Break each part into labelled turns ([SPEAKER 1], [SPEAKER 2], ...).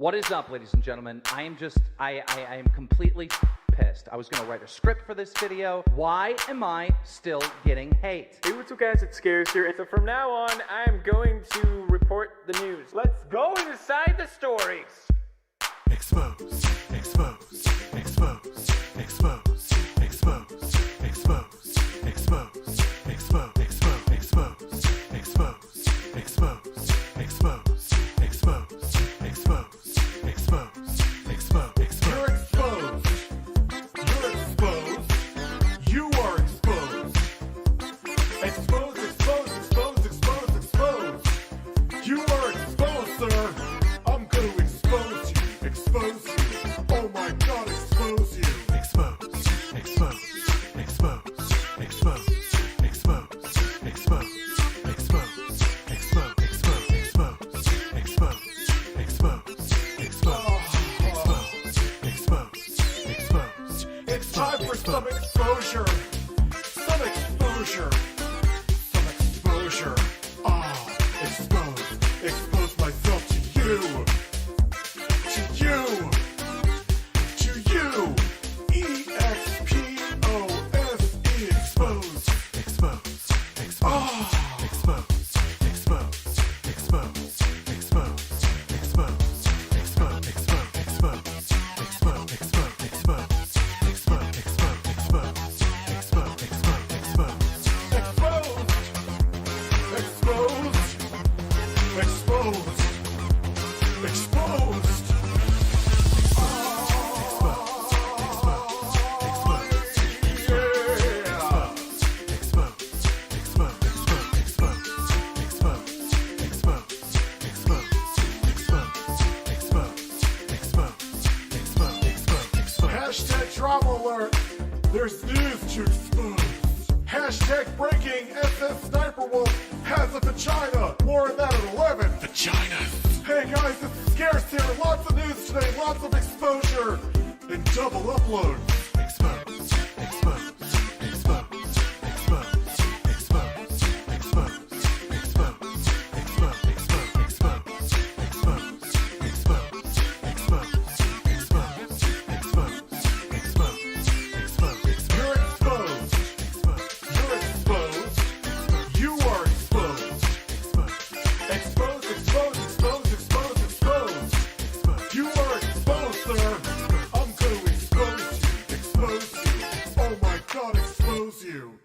[SPEAKER 1] What is up, ladies and gentlemen? I am completely pissed. I was gonna write a script for this video. Why am I still getting hate?
[SPEAKER 2] Hey, what's up guys, it's Scares here, and so from now on, I'm going to report the news. Let's go inside the stories.
[SPEAKER 3] Expose, expose, expose, expose, expose, expose, expose, expose, expose, expose, expose, expose, expose, expose, expose, expose. You're exposed. You're exposed. You are exposed. Exposed, exposed, exposed, exposed, exposed. You are exposed, sir. I'm going to expose you. Expose you. Oh my God, expose you. Expose, expose, expose, expose, expose, expose, expose, expose, expose, expose, expose. It's time for some exposure. Some exposure. Some exposure. Ah, expose. Expose myself to you. To you. To you. E-X-P-O-S-E. Expose. Expose. Expose. Ah. Expose. Expose. Expose. Expose. Expose. Expose. Expose. Expose. Expose. Expose. Expose. Expose. Expose. Expose. Exposed. Exposed. Exposed. Hashtag drama alert. There's news to expose. Hashtag breaking. SS Sniper Wolf has a vagina. More on that at 11. Vagina. Hey guys, it's Scarce here. Lots of news today. Lots of exposure. And double upload. Expose. Expose. Expose. Expose. Expose. Expose. Expose. Expose. Expose. Expose. Expose. Expose. You're exposed. You're exposed. You are exposed. Expose, expose, expose, expose, expose. You are exposed, sir. I'm going to expose you. Expose you. Oh my God, expose you.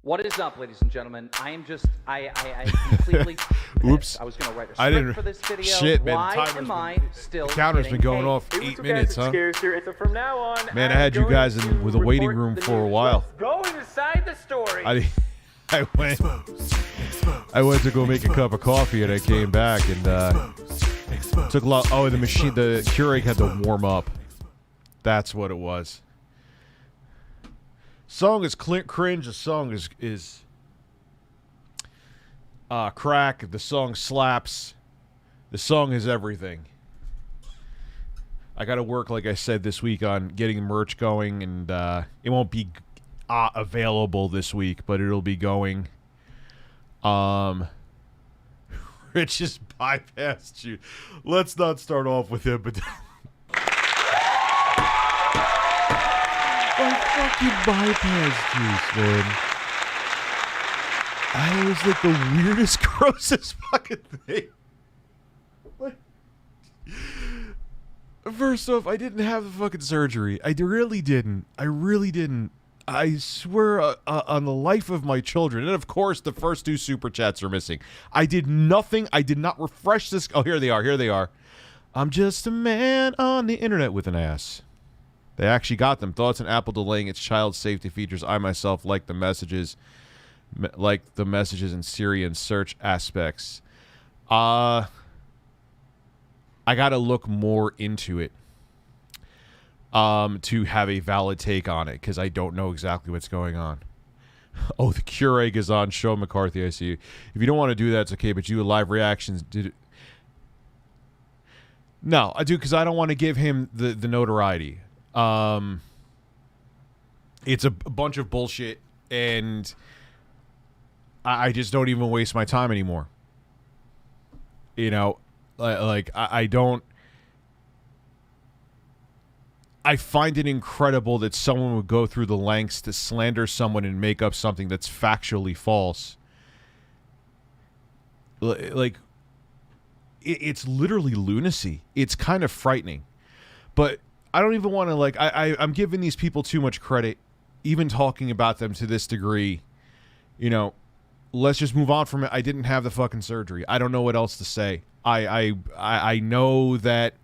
[SPEAKER 1] What is up, ladies and gentlemen? I'm completely pissed.
[SPEAKER 4] Oops.
[SPEAKER 1] I was gonna write a
[SPEAKER 4] I
[SPEAKER 1] script
[SPEAKER 4] didn't-
[SPEAKER 1] for this video.
[SPEAKER 4] Shit, man,
[SPEAKER 1] Why
[SPEAKER 4] timer's
[SPEAKER 1] am
[SPEAKER 4] been-
[SPEAKER 1] I still
[SPEAKER 4] Counter's
[SPEAKER 1] getting
[SPEAKER 4] been going
[SPEAKER 1] hate?
[SPEAKER 4] off
[SPEAKER 2] Hey, what's
[SPEAKER 4] 8
[SPEAKER 2] up
[SPEAKER 4] minutes,
[SPEAKER 2] guys, it's
[SPEAKER 4] huh?
[SPEAKER 2] Scares here, and so from now on,
[SPEAKER 4] Man, I
[SPEAKER 2] I'm
[SPEAKER 4] had you
[SPEAKER 2] going
[SPEAKER 4] guys
[SPEAKER 2] to
[SPEAKER 4] with a waiting
[SPEAKER 2] report
[SPEAKER 4] room
[SPEAKER 2] the
[SPEAKER 4] for a
[SPEAKER 2] news.
[SPEAKER 4] while.
[SPEAKER 2] Let's go inside the story.
[SPEAKER 4] I went to go make a cup of coffee and I came back and took a lot. Oh, the machine, the Keurig had to warm up. That's what it was. Song is cringe. The song is crack. The song slaps. The song is everything. I got to work, like I said, this week on getting merch going, and it won't be available this week, but it'll be going. Rich just bypassed you. Let's not start off with him, but I fucking bypassed you, man. I was like the weirdest, grossest fucking thing. Like, first off, I didn't have the fucking surgery. I really didn't. I really didn't. I swear on the life of my children. And of course, the first 2 super chats are missing. I did nothing. I did not refresh this. Oh, here they are. Here they are. I'm just a man on the internet with an ass. They actually got them. Thoughts on Apple delaying its child safety features. I myself like the messages in Siri and search aspects. I got to look more into it. To have a valid take on it, because I don't know exactly what's going on. Oh, the Keurig is on. Show McCarthy, I see you. If you don't want to do that, it's okay, but you live reactions did it. No, I do, because I don't want to give him the notoriety. It's a bunch of bullshit, and I just don't even waste my time anymore. You know, like I don't. I find it incredible that someone would go through the lengths to slander someone and make up something that's factually false. Like, it's literally lunacy. It's kind of frightening. But I don't even want to, like, I'm giving these people too much credit, even talking about them to this degree. You know, let's just move on from it. I didn't have the fucking surgery. I don't know what else to say. I know that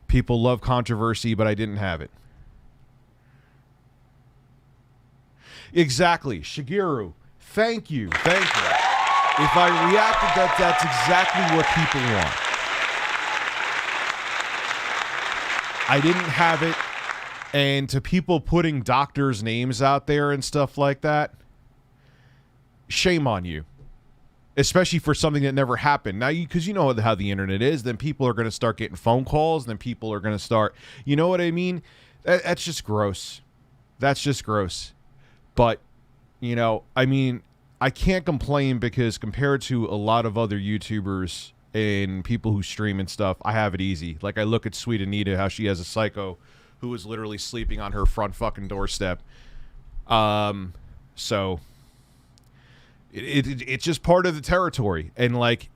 [SPEAKER 4] people love controversy, but I didn't have it. Exactly. Shigeru, thank you. Thank you. If I reacted, that's exactly what people want. I didn't have it. And to people putting doctors' names out there and stuff like that, shame on you. Especially for something that never happened. Now, because you know how the internet is, then people are going to start getting phone calls, and then people are going to start, you know what I mean? That's just gross. That's just gross. But, you know, I mean, I can't complain because compared to a lot of other YouTubers and people who stream and stuff, I have it easy. Like, I look at Sweet Anita, how she has a psycho who is literally sleeping on her front fucking doorstep. So... It's just part of the territory. And, like,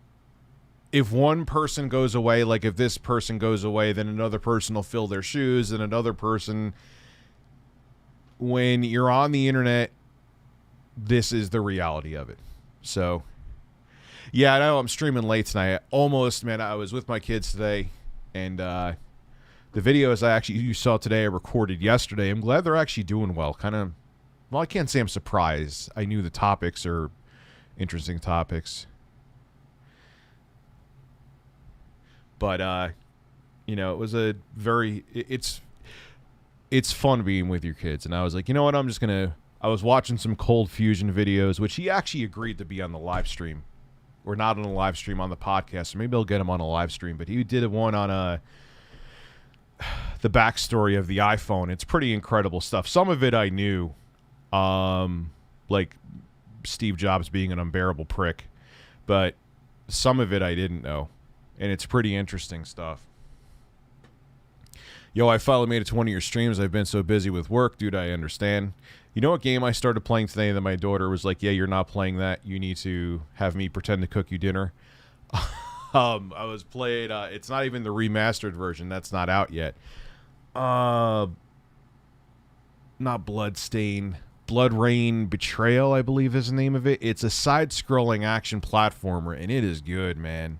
[SPEAKER 4] if one person goes away, like, if this person goes away, then another person will fill their shoes, and another person... When you're on the internet, this is the reality of it. So, yeah, I know I'm streaming late tonight. Almost, man, I was with my kids today, and the videos you saw today I recorded yesterday. I'm glad they're actually doing well. Kind of, well, I can't say I'm surprised. I knew the topics are interesting topics. But, you know, it was a very... It's fun being with your kids. And I was like, you know what, I was watching some Cold Fusion videos, which he actually agreed to be on the live stream. Or not on the live stream, on the podcast. So maybe I'll get him on a live stream. But he did one on the backstory of the iPhone. It's pretty incredible stuff. Some of it I knew. Like Steve Jobs being an unbearable prick. But some of it I didn't know. And it's pretty interesting stuff. Yo, I finally made it to one of your streams. I've been so busy with work. Dude, I understand. You know what game I started playing today that my daughter was like, yeah, you're not playing that. You need to have me pretend to cook you dinner. I was playing, it's not even the remastered version. That's not out yet. Not Bloodstain. Blood Rain Betrayal, I believe is the name of it. It's a side-scrolling action platformer, and it is good, man.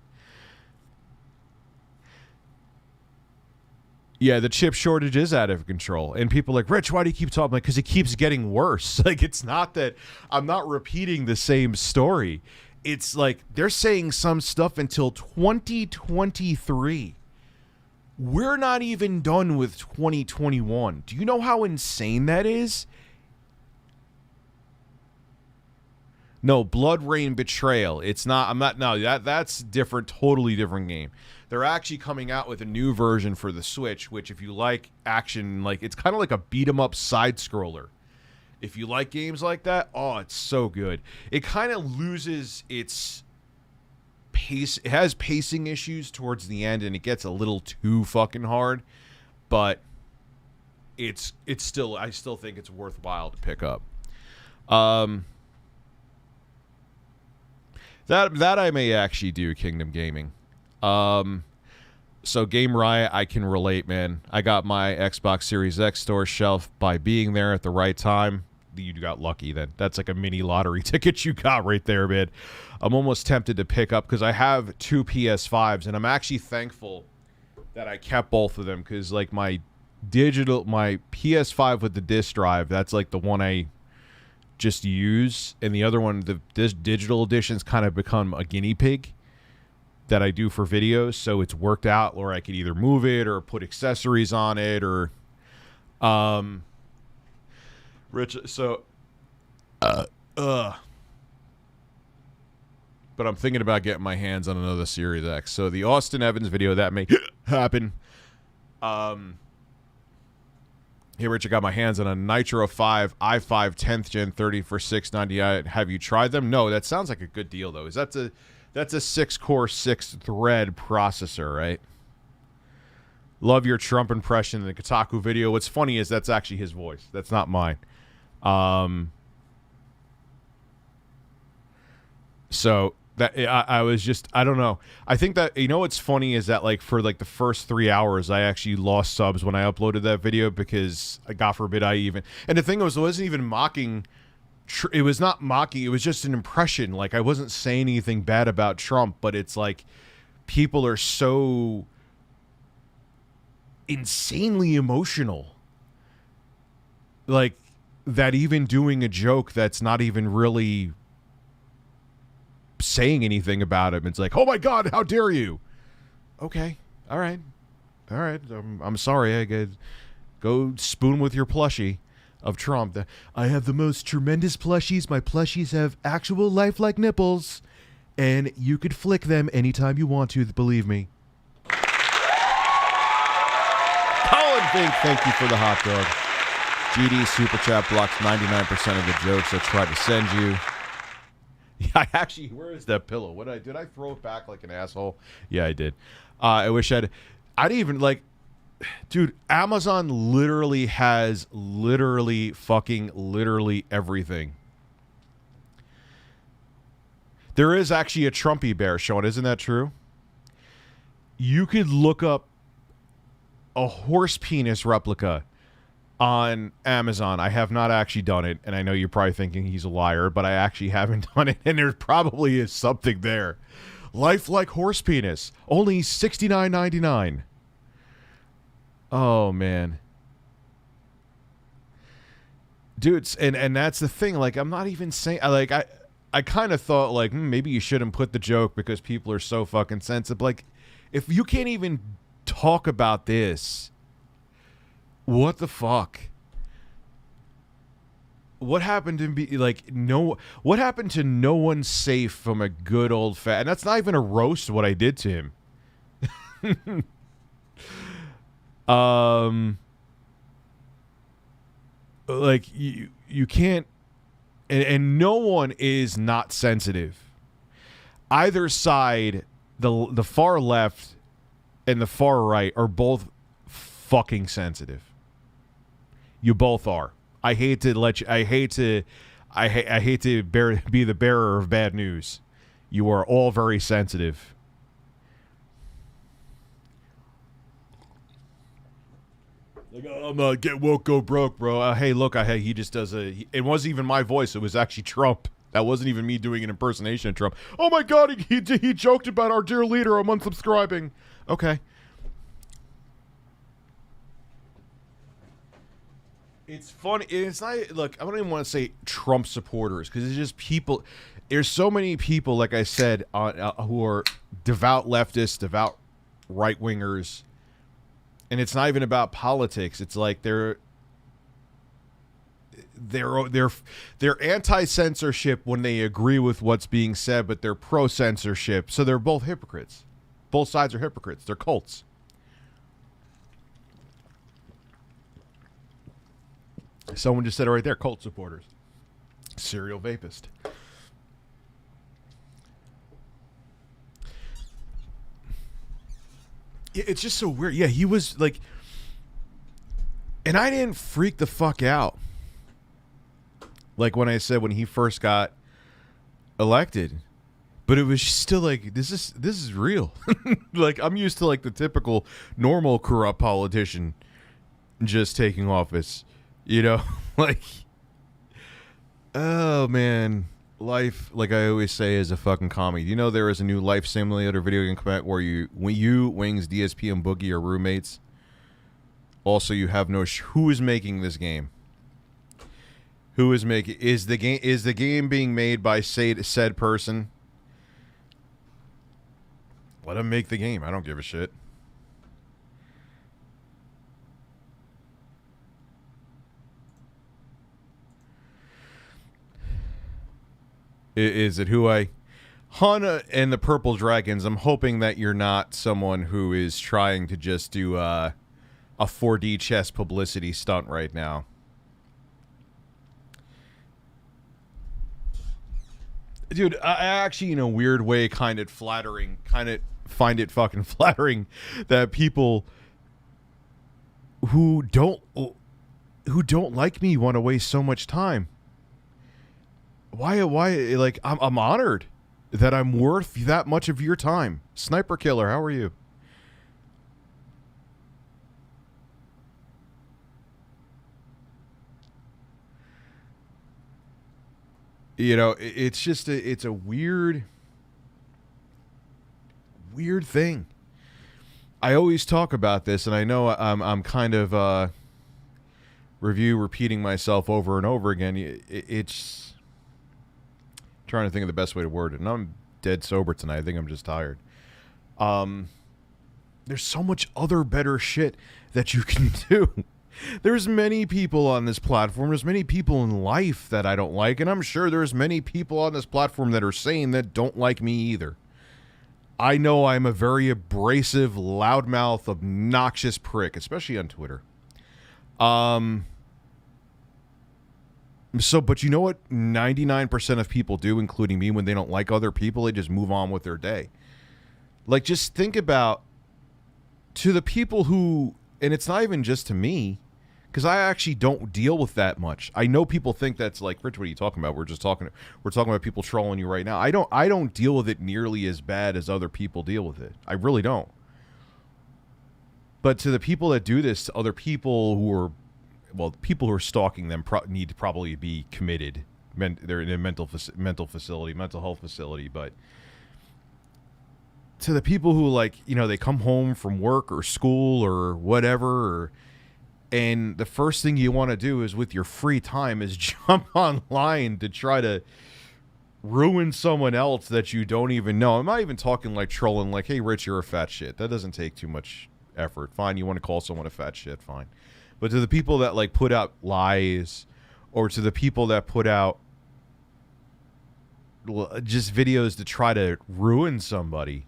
[SPEAKER 4] Yeah, the chip shortage is out of control. And people are like, Rich, why do you keep talking? Like, because it keeps getting worse. Like, it's not that I'm not repeating the same story. It's like they're saying some stuff until 2023. We're not even done with 2021. Do you know how insane that is? No, Blood Rain Betrayal. It's not, that's different, totally different game. They're actually coming out with a new version for the Switch, which if you like action, like it's kind of like a beat-em-up side-scroller. If you like games like that, oh, it's so good. It kind of loses its pace. It has pacing issues towards the end, and it gets a little too fucking hard. But it's still, I still think it's worthwhile to pick up. That I may actually do, Kingdom Gaming. So Game Riot, I can relate, man. I got my Xbox Series X store shelf by being there at the right time. You got lucky then. That's like a mini lottery ticket you got right there, man. I'm almost tempted to pick up because I have two PS5s, and I'm actually thankful that I kept both of them because like my PS5 with the disc drive, that's like the one I just use, and the other one, this digital edition's kind of become a guinea pig that I do for videos, so it's worked out where I could either move it or put accessories on it or Rich, so but I'm thinking about getting my hands on another Series X. So the Austin Evans video, that may happen. Hey, Rich, I got my hands on a Nitro 5 i5 10th Gen 30 for $699. Have you tried them? No, that sounds like a good deal, though. That's a 6-core, 6-thread processor, right? Love your Trump impression in the Kotaku video. What's funny is that's actually his voice. That's not mine. So that I was just, I don't know. I think that, you know, what's funny is that like for like the first 3 hours, I actually lost subs when I uploaded that video because, God forbid, I even, and the thing was, it wasn't even mocking. It was not mocking. It was just an impression. Like, I wasn't saying anything bad about Trump, but it's like people are so insanely emotional. Like, that even doing a joke that's not even really saying anything about him, it's like, oh my God, how dare you? Okay, all right. I'm sorry. I could go spoon with your plushie of Trump. I have the most tremendous plushies. My plushies have actual lifelike nipples, and you could flick them anytime you want to, believe me. Colin Fink, thank you for the hot dog. GD Super Chat blocks 99% of the jokes I tried to send you. Yeah, I actually, where is that pillow? Did I throw it back like an asshole? Yeah, I did. I wish I didn't even, like, dude, Amazon literally has literally everything. There is actually a Trumpy bear, Sean. Isn't that true? You could look up a horse penis replica on Amazon. I have not actually done it, and I know you're probably thinking he's a liar, but I actually haven't done it, and there probably is something there. Lifelike horse penis, only $69.99. Oh man, dudes, and that's the thing. Like, I'm not even saying, I kind of thought like maybe you shouldn't put the joke because people are so fucking sensitive. Like, if you can't even talk about this, what the fuck? What happened to be like what happened to no one's safe from a good old fat? And that's not even a roast of what I did to him. Like you can't, and no one is not sensitive. Either side, the far left and the far right are both fucking sensitive. You both are. I hate to let you. I hate to be the bearer of bad news. You are all very sensitive. Like, oh, I'm not get woke, go broke, bro. Hey, look, he just does it wasn't even my voice. It was actually Trump. That wasn't even me doing an impersonation of Trump. Oh my God, he joked about our dear leader. I'm unsubscribing. Okay. It's funny. It's not, look, I don't even want to say Trump supporters because it's just people. There's so many people, like I said, who are devout leftists, devout right-wingers, and it's not even about politics. It's like they're anti-censorship when they agree with what's being said, but they're pro-censorship. So they're both hypocrites. Both sides are hypocrites. They're cults. Someone just said it right there, cult supporters. Serial vapist. It's just so weird. Yeah, he was like, and I didn't freak the fuck out. Like when I said when he first got elected, but it was still like, this is real. Like, I'm used to like the typical normal corrupt politician just taking office. You know, like, oh man, life, like I always say, is a fucking comedy. You know, there is a new life simulator video game come out where Wings, DSP, and Boogie are roommates. Also, you have no who is making this game? Who is making is the game being made by said person? Let him make the game. I don't give a shit. Is it who I... Hana and the Purple Dragons, I'm hoping that you're not someone who is trying to just do a 4D chess publicity stunt right now. Dude, I actually, in a weird way, kind of find it fucking flattering that people who don't like me want to waste so much time. Why like I'm honored that I'm worth that much of your time. Sniper Killer, how are you? You know, it's just it's a weird thing. I always talk about this, and I know I'm kind of repeating myself over and over again. It's trying to think of the best way to word it. And I'm dead sober tonight. I think I'm just tired. There's so much other better shit that you can do. There's many people on this platform. There's many people in life that I don't like, and I'm sure there's many people on this platform that are sane that don't like me either. I know I'm a very abrasive, loudmouth, obnoxious prick, especially on Twitter. But you know what 99% of people do, including me, when they don't like other people, they just move on with their day. Like, just think about, to the people who, and it's not even just to me, because I actually don't deal with that much. I know people think that's like, Rich, what are you talking about? We're talking about people trolling you right now. I don't deal with it nearly as bad as other people deal with it. I really don't. But to the people that do this, to other people who are, well, people who are stalking them need to probably be committed. They're in a mental health facility. But to the people who, like, you know, they come home from work or school or whatever, and the first thing you want to do is, with your free time, is jump online to try to ruin someone else that you don't even know. I'm not even talking like trolling, like, hey, Rich, you're a fat shit. That doesn't take too much effort. Fine, you want to call someone a fat shit, fine. But to the people that, like, put out lies, or to the people that put out just videos to try to ruin somebody,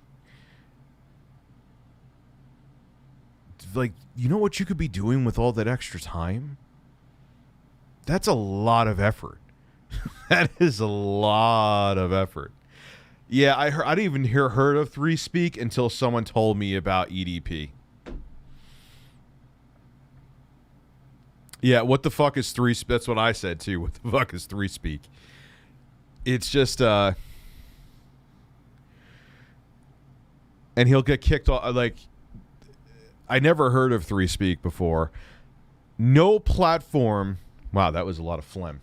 [SPEAKER 4] like, you know what you could be doing with all that extra time? That's a lot of effort. That is a lot of effort. Yeah, I didn't even heard of 3Speak until someone told me about EDP. Yeah, what the fuck is 3Speak? That's what I said too. What the fuck is 3Speak? It's just and he'll get kicked off. Like, I never heard of 3Speak before. No platform. Wow, that was a lot of phlegm.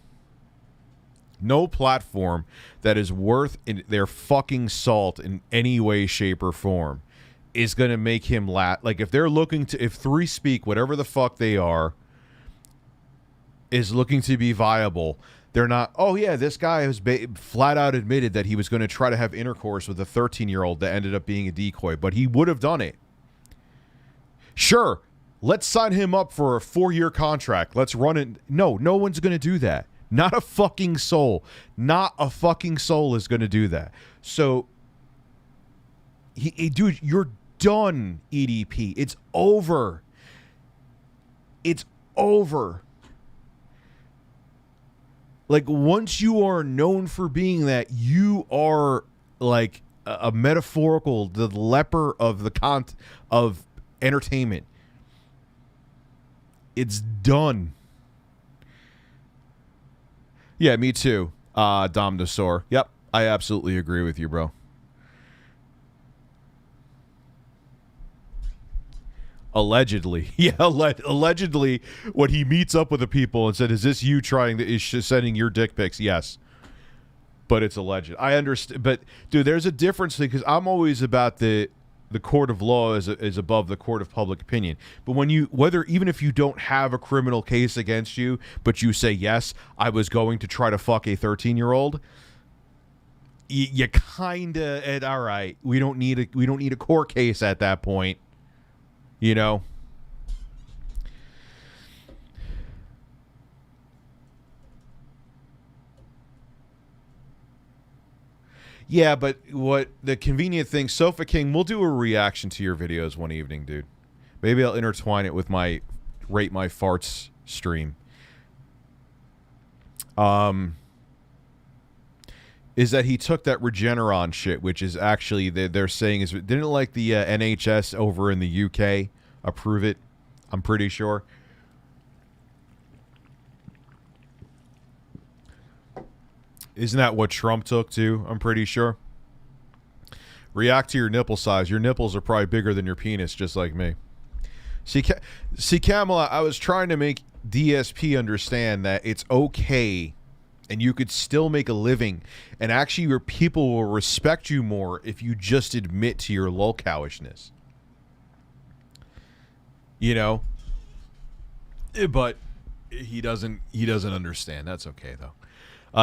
[SPEAKER 4] No platform that is worth their fucking salt in any way, shape, or form is going to make him laugh. Like, if they're looking to, if 3Speak, whatever the fuck they are, is looking to be viable, they're not, oh yeah, this guy has flat out admitted that he was going to try to have intercourse with a 13-year-old that ended up being a decoy, but he would have done it. Sure, let's sign him up for a 4-year contract. Let's run it. No one's going to do that. Not a fucking soul. Not a fucking soul is going to do that. So, dude, you're done, EDP. It's over. It's over. Like, once you are known for being that, you are like a metaphorical, the leper of the of entertainment. It's done. Yeah, me too. Dom Desor. Yep, I absolutely agree with you, bro. Allegedly. Yeah, allegedly, when he meets up with the people and said, is this you sending your dick pics? Yes. But it's alleged. I understand. But, dude, there's a difference, because I'm always about the court of law is above the court of public opinion. But when even if you don't have a criminal case against you, but you say, yes, I was going to try to fuck a 13-year-old, you kind of, all right, we don't need a court case at that point. You know? Yeah, but what the convenient thing, Sofa King, we'll do a reaction to your videos one evening, dude. Maybe I'll intertwine it with my Rate My Farts stream. Is that he took that Regeneron shit, which is actually, they're saying, is didn't like the NHS over in the UK approve it? I'm pretty sure. Isn't that what Trump took too? I'm pretty sure. React to your nipple size. Your nipples are probably bigger than your penis, just like me. See, Kamala, I was trying to make DSP understand that it's okay and you could still make a living, and actually your people will respect you more if you just admit to your low cowishness. You know? But he doesn't understand. That's okay, though.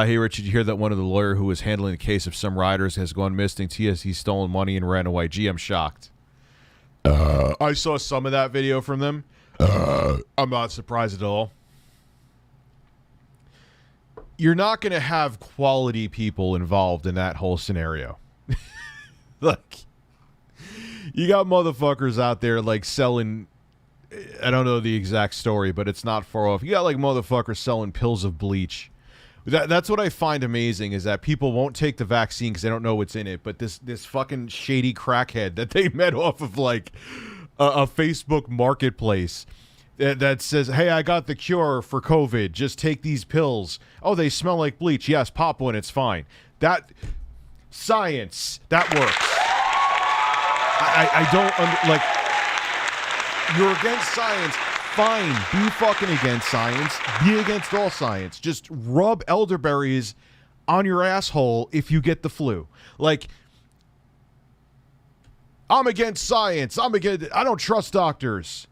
[SPEAKER 4] Hey, Rich, did you hear that one of the lawyer who was handling the case of some riders has gone missing? He's stolen money and ran away. Gee, I'm shocked. I saw some of that video from them. I'm not surprised at all. You're not going to have quality people involved in that whole scenario. Like, you got motherfuckers out there, like, selling... I don't know the exact story, but it's not far off. You got, like, motherfuckers selling pills of bleach. That's what I find amazing, is that people won't take the vaccine because they don't know what's in it. But this fucking shady crackhead that they met off of, like, a Facebook marketplace that says, hey, I got the cure for COVID. Just take these pills. Oh, they smell like bleach. Yes, pop one. It's fine. That science, that works. I don't like. You're against science. Fine. Be fucking against science. Be against all science. Just rub elderberries on your asshole if you get the flu. Like, I'm against science. I don't trust doctors.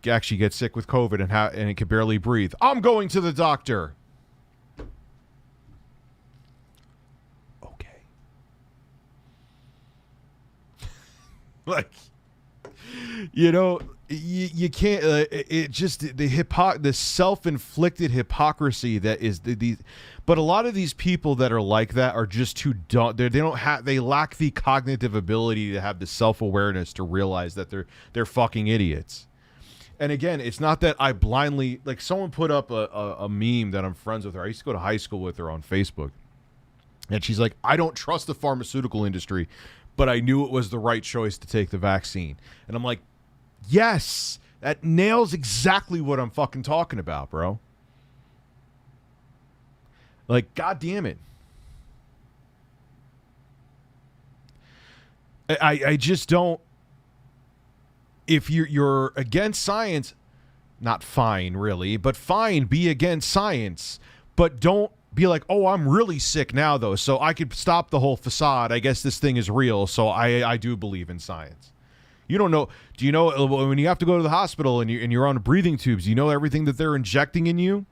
[SPEAKER 4] You actually get sick with COVID and it can barely breathe. I'm going to the doctor. Okay. Like, you know, you can't. It just the self-inflicted hypocrisy that is these. But a lot of these people that are like that are just too dumb. They lack the cognitive ability to have the self-awareness to realize that they're fucking idiots. And again, it's not that I blindly, like, someone put up a meme that I'm friends with her. I used to go to high school with her on Facebook. And she's like, I don't trust the pharmaceutical industry, but I knew it was the right choice to take the vaccine. And I'm like, yes, that nails exactly what I'm fucking talking about, bro. Like, God damn it. I just don't. If you're against science, not fine, really, but fine, be against science. But don't be like, oh, I'm really sick now, though, so I could stop the whole facade. I guess this thing is real, so I do believe in science. You don't know. Do you know when you have to go to the hospital and you're on breathing tubes, you know everything that they're injecting in you?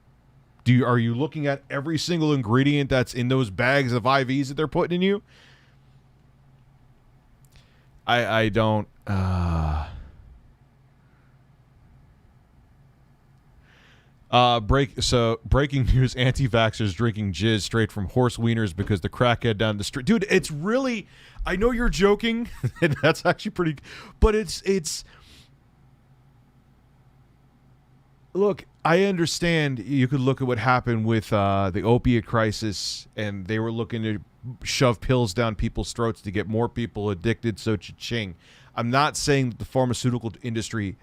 [SPEAKER 4] Are you looking at every single ingredient that's in those bags of IVs that they're putting in you? I don't. Breaking news: anti-vaxxers drinking jizz straight from horse wieners because the crackhead down the street. Dude, it's really. I know you're joking, and that's actually pretty. But it's. Look, I understand. You could look at what happened with the opiate crisis, and they were looking to shove pills down people's throats to get more people addicted. So cha-ching. I'm not saying that the pharmaceutical industry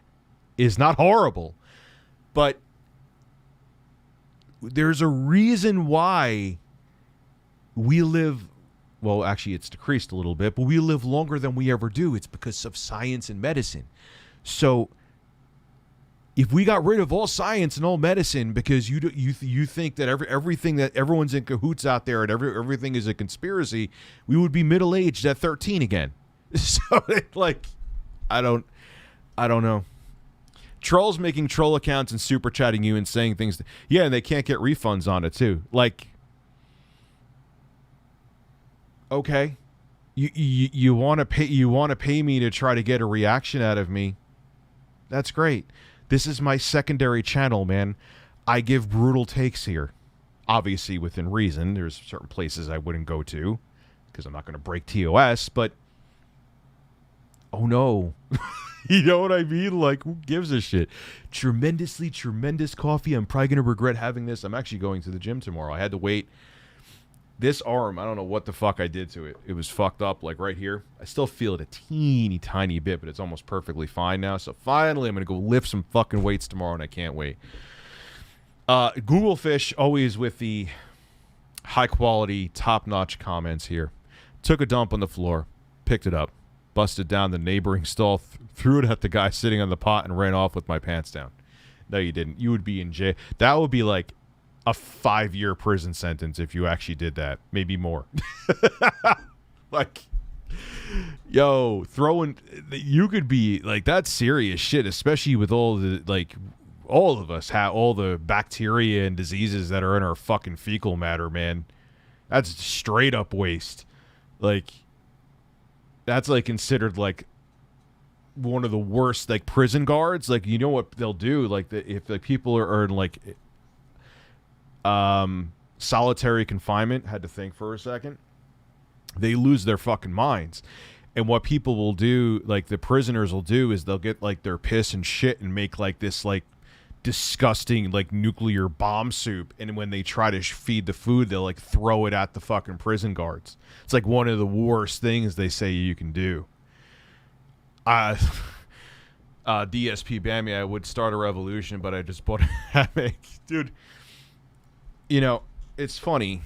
[SPEAKER 4] is not horrible, but there's a reason why we live, well, actually it's decreased a little bit, but we live longer than we ever do. It's because of science and medicine. So if we got rid of all science and all medicine because you think that everything that everyone's in cahoots out there and everything is a conspiracy, we would be middle-aged at 13 again. So like, I don't know. Trolls making troll accounts and super chatting you and saying things. Yeah, and they can't get refunds on it too. Like, okay, you want to pay me to try to get a reaction out of me. That's great. This is my secondary channel, man. I give brutal takes here, obviously within reason. There's certain places I wouldn't go to because I'm not going to break TOS. But oh no. You know what I mean? Like, who gives a shit? Tremendous coffee. I'm probably going to regret having this. I'm actually going to the gym tomorrow. I had to wait this arm, I don't know what the fuck I did to it. It was fucked up, like right here. I still feel it a teeny tiny bit, but it's almost perfectly fine now. So finally, I'm going to go lift some fucking weights tomorrow, and I can't wait. Google Fish, always with the high-quality, top-notch comments here. Took a dump on the floor, picked it up, busted down the neighboring stall, threw it at the guy sitting on the pot, and ran off with my pants down. No, you didn't. You would be in jail. That would be like a 5-year prison sentence if you actually did that. Maybe more. Like, yo, you could be like, that's serious shit, especially with all the, like, all of us have all the bacteria and diseases that are in our fucking fecal matter, man. That's straight up waste. Like, that's like considered like one of the worst, like, prison guards. Like, you know what they'll do? Like, if the people are in like solitary confinement, had to think for a second, they lose their fucking minds. And what people will do, like the prisoners will do, is they'll get like their piss and shit and make like this like disgusting like nuclear bomb soup, and when they try to feed the food, they'll like throw it at the fucking prison guards. It's like one of the worst things they say you can do. DSP Bammy, I would start a revolution, but I just bought a hammock. Dude, you know, it's funny.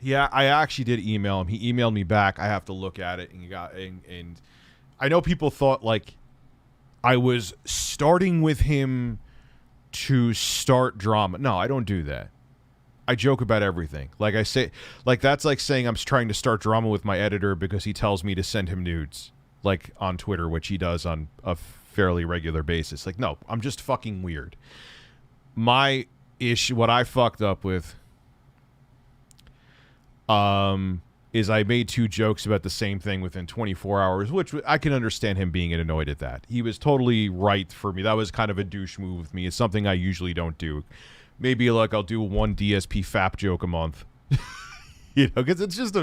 [SPEAKER 4] Yeah, I actually did email him. He emailed me back. I have to look at it, and I know people thought like I was starting with him to start drama. No, I don't do that. I joke about everything. Like I say, like that's like saying I'm trying to start drama with my editor because he tells me to send him nudes, like on Twitter, which he does on a fairly regular basis. Like, no, I'm just fucking weird. My issue, what I fucked up with, is I made 2 jokes about the same thing within 24 hours, which I can understand him being annoyed at that. He was totally right for me. That was kind of a douche move with me. It's something I usually don't do. Maybe like I'll do 1 DSP FAP joke a month. You know, because it's just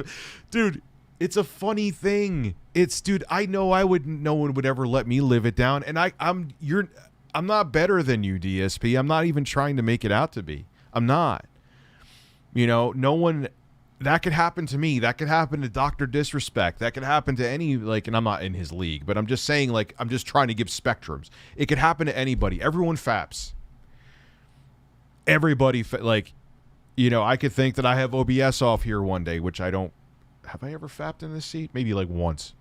[SPEAKER 4] dude, it's a funny thing. Dude, I know no one would ever let me live it down. And I'm not better than you, DSP. I'm not even trying to make it out to be. I'm not. You know, no one. That could happen to me. That could happen to Dr. Disrespect. That could happen to any, like, and I'm not in his league, but I'm just saying, like, I'm just trying to give spectrums. It could happen to anybody. Everyone faps. Everybody, like, you know, I could think that I have OBS off here one day, which I don't. Have I ever fapped in this seat? Maybe like once.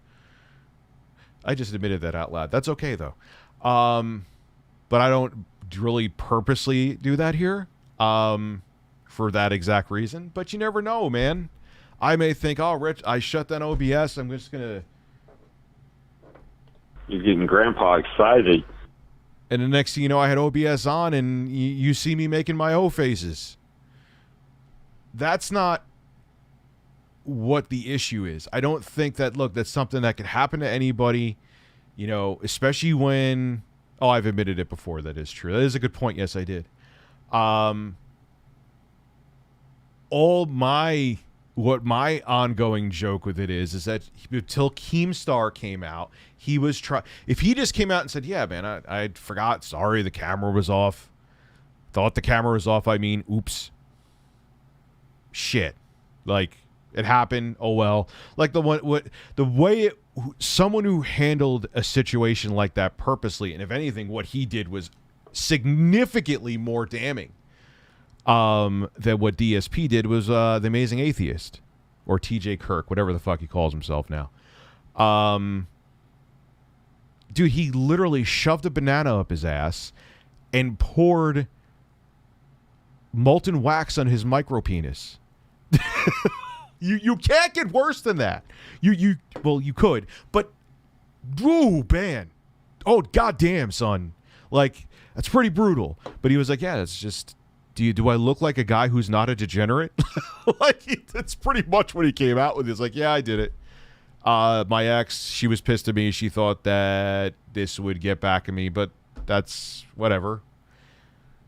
[SPEAKER 4] I just admitted that out loud. That's okay, though. But I don't really purposely do that here. For that exact reason, but you never know, man. I may think, oh, Rich, I shut down OBS. I'm just gonna.
[SPEAKER 5] You're getting Grandpa excited.
[SPEAKER 4] And the next thing you know, I had OBS on, and you see me making my O faces. That's not what the issue is. I don't think that. Look, that's something that could happen to anybody. You know, especially when. Oh, I've admitted it before. That is true. That is a good point. Yes, I did. What my ongoing joke with it is that until Keemstar came out, he was if he just came out and said, yeah, man, I forgot, sorry, the camera was off. Thought the camera was off, I mean, oops. Shit. Like, it happened, oh well. Like someone who handled a situation like that purposely, and if anything, what he did was significantly more damning. That what DSP did was The Amazing Atheist, or TJ Kirk, whatever the fuck he calls himself now. Dude, he literally shoved a banana up his ass and poured molten wax on his micro penis. You can't get worse than that. Well, you could, but ooh, man, oh goddamn, son, like that's pretty brutal. But he was like, yeah, it's just. Do I look like a guy who's not a degenerate? Like, that's pretty much what he came out with. He's like, yeah, I did it. My ex, she was pissed at me. She thought that this would get back at me, but that's whatever.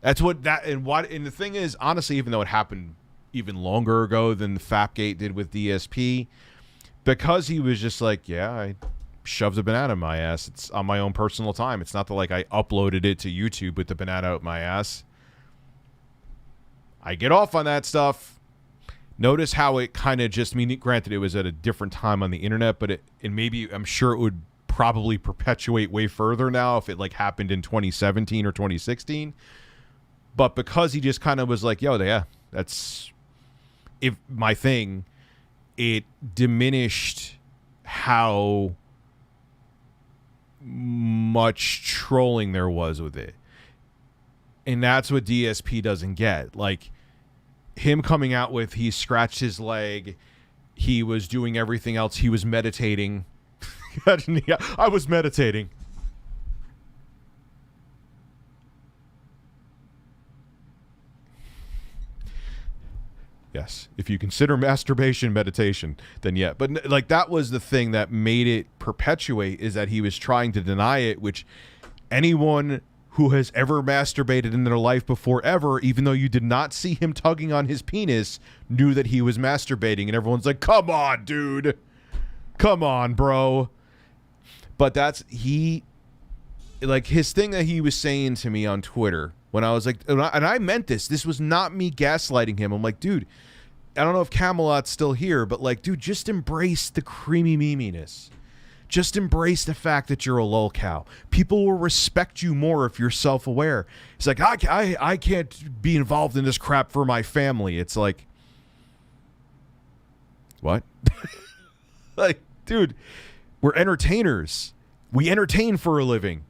[SPEAKER 4] That's what that, and the thing is, honestly, even though it happened even longer ago than the Fapgate did with DSP, because he was just like, yeah, I shoved a banana in my ass. It's on my own personal time. It's not that like I uploaded it to YouTube with the banana out my ass. I get off on that stuff. Notice how it kind of just, I mean, granted, it was at a different time on the internet, but and maybe I'm sure it would probably perpetuate way further now if it like happened in 2017 or 2016. But because he just kind of was like, yo, yeah, that's if my thing, it diminished how much trolling there was with it. And that's what DSP doesn't get. Like, him coming out with he scratched his leg, he was doing everything else, he was meditating. Yeah, I was meditating. Yes, if you consider masturbation meditation, then yeah. But like, that was the thing that made it perpetuate, is that he was trying to deny it, which anyone who has ever masturbated in their life before ever, even though you did not see him tugging on his penis, knew that he was masturbating. And everyone's like, come on, dude. Come on, bro. But that's, like, his thing that he was saying to me on Twitter when I was like, and I meant this was not me gaslighting him. I'm like, dude, I don't know if Camelot's still here, but like, dude, just embrace the creamy meminess. Just embrace the fact that you're a lol cow. People will respect you more if you're self-aware. It's like, I can't be involved in this crap for my family. It's like, what? Like, dude, we're entertainers. We entertain for a living.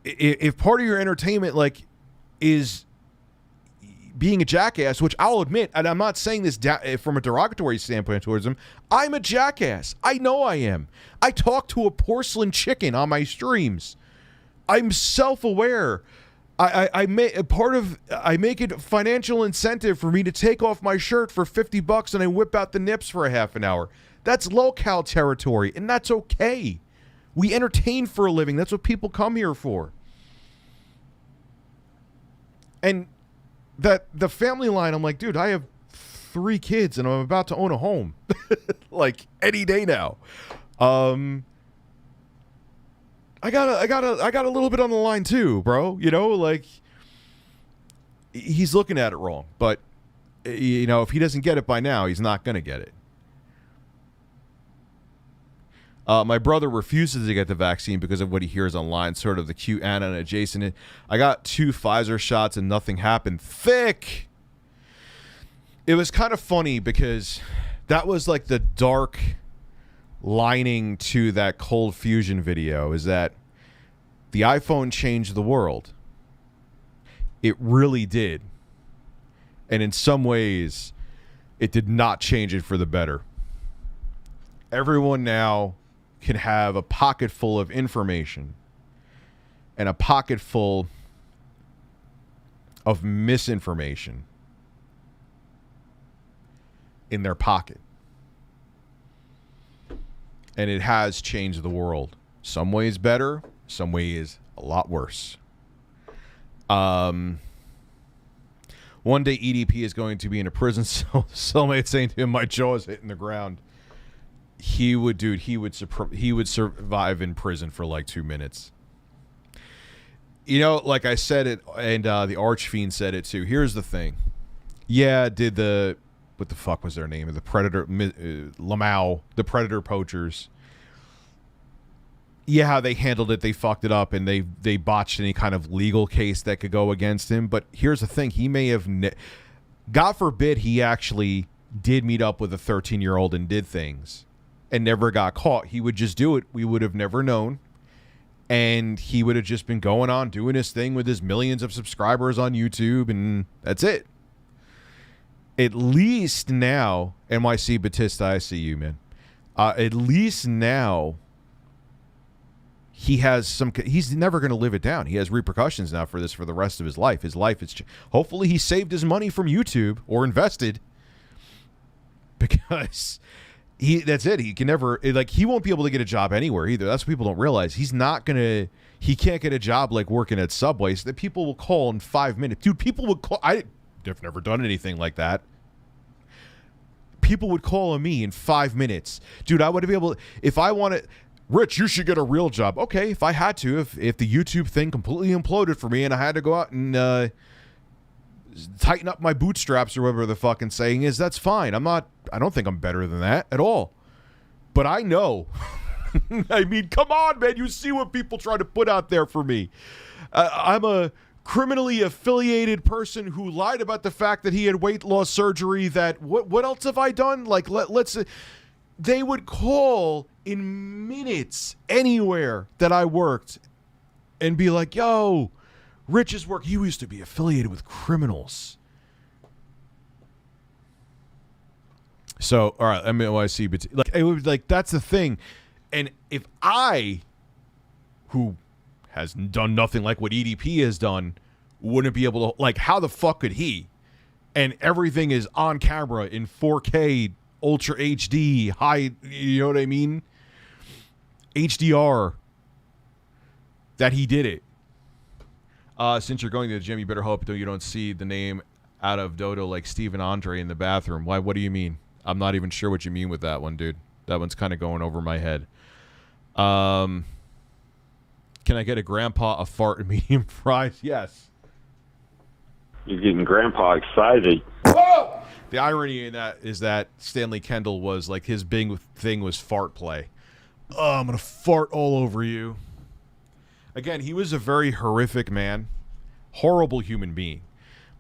[SPEAKER 4] If part of your entertainment, like, is being a jackass, which I'll admit, and I'm not saying this from a derogatory standpoint towards him, I'm a jackass. I know I am. I talk to a porcelain chicken on my streams. I'm self-aware. I make it a financial incentive for me to take off my shirt for $50 and I whip out the nips for a half an hour. That's low-cal territory, and that's okay. We entertain for a living. That's what people come here for. And that the family line, I'm like, dude, I have 3 kids and I'm about to own a home. Like, any day now. I got a little bit on the line too, bro. You know, like, he's looking at it wrong. But, you know, if he doesn't get it by now, he's not going to get it. My brother refuses to get the vaccine because of what he hears online, sort of the QAnon adjacent. I got 2 Pfizer shots and nothing happened. Thick! It was kind of funny because that was like the dark lining to that cold fusion video, is that the iPhone changed the world. It really did. And in some ways, it did not change it for the better. Everyone now can have a pocket full of information and a pocket full of misinformation in their pocket. And it has changed the world. Some ways better, some ways a lot worse. One day EDP is going to be in a prison cell. Cellmate saying to him, my jaw is hitting the ground. He would survive in prison for like 2 minutes. You know, like I said it, and the Archfiend said it too. Here's the thing. Yeah, what the fuck was their name? The Predator, Lamau, the Predator poachers. Yeah, how they handled it, they fucked it up, and they botched any kind of legal case that could go against him. But here's the thing. He may have, God forbid, he actually did meet up with a 13-year-old and did things and never got caught. He would just do it. We would have never known. And he would have just been going on doing his thing with his millions of subscribers on YouTube, and that's it. At least now, NYC Batista, I see you, man. At least now, he's never going to live it down. He has repercussions now for this for the rest of his life. His life is, hopefully he saved his money from YouTube or invested, because that's it. He can never, like, he won't be able to get a job anywhere either. That's what people don't realize. He can't get a job like working at Subway. So that people will call in 5 minutes. Dude, people would call. I've never done anything like that. People would call on me in 5 minutes. Dude, I would be able, if I wanted, Rich, you should get a real job. Okay, if I had to, if the YouTube thing completely imploded for me and I had to go out and tighten up my bootstraps or whatever the fucking saying is, that's fine. I don't think I'm better than that at all. But I know. I mean, come on, man. You see what people try to put out there for me. I'm a criminally affiliated person who lied about the fact that he had weight loss surgery. That what else have I done? Like, let's they would call in minutes anywhere that I worked and be like, yo, Rich's work, he used to be affiliated with criminals. So, all right, MNYC, but like, it was like, that's the thing. And if I, who has done nothing like what EDP has done, wouldn't be able to, like, how the fuck could he? And everything is on camera in 4K, Ultra HD, high, you know what I mean? HDR, that he did it. Since you're going to the gym, you better hope you don't see the name out of Dodo like Stephen Andre in the bathroom. Why? What do you mean? I'm not even sure what you mean with that one, dude. That one's kind of going over my head. Can I get a grandpa a fart and medium fries? Yes.
[SPEAKER 5] You're getting grandpa excited.
[SPEAKER 4] Whoa! The irony in that is that Stanley Kendall was like, his big thing was fart play. Oh, I'm going to fart all over you. Again, he was a very horrific man, horrible human being.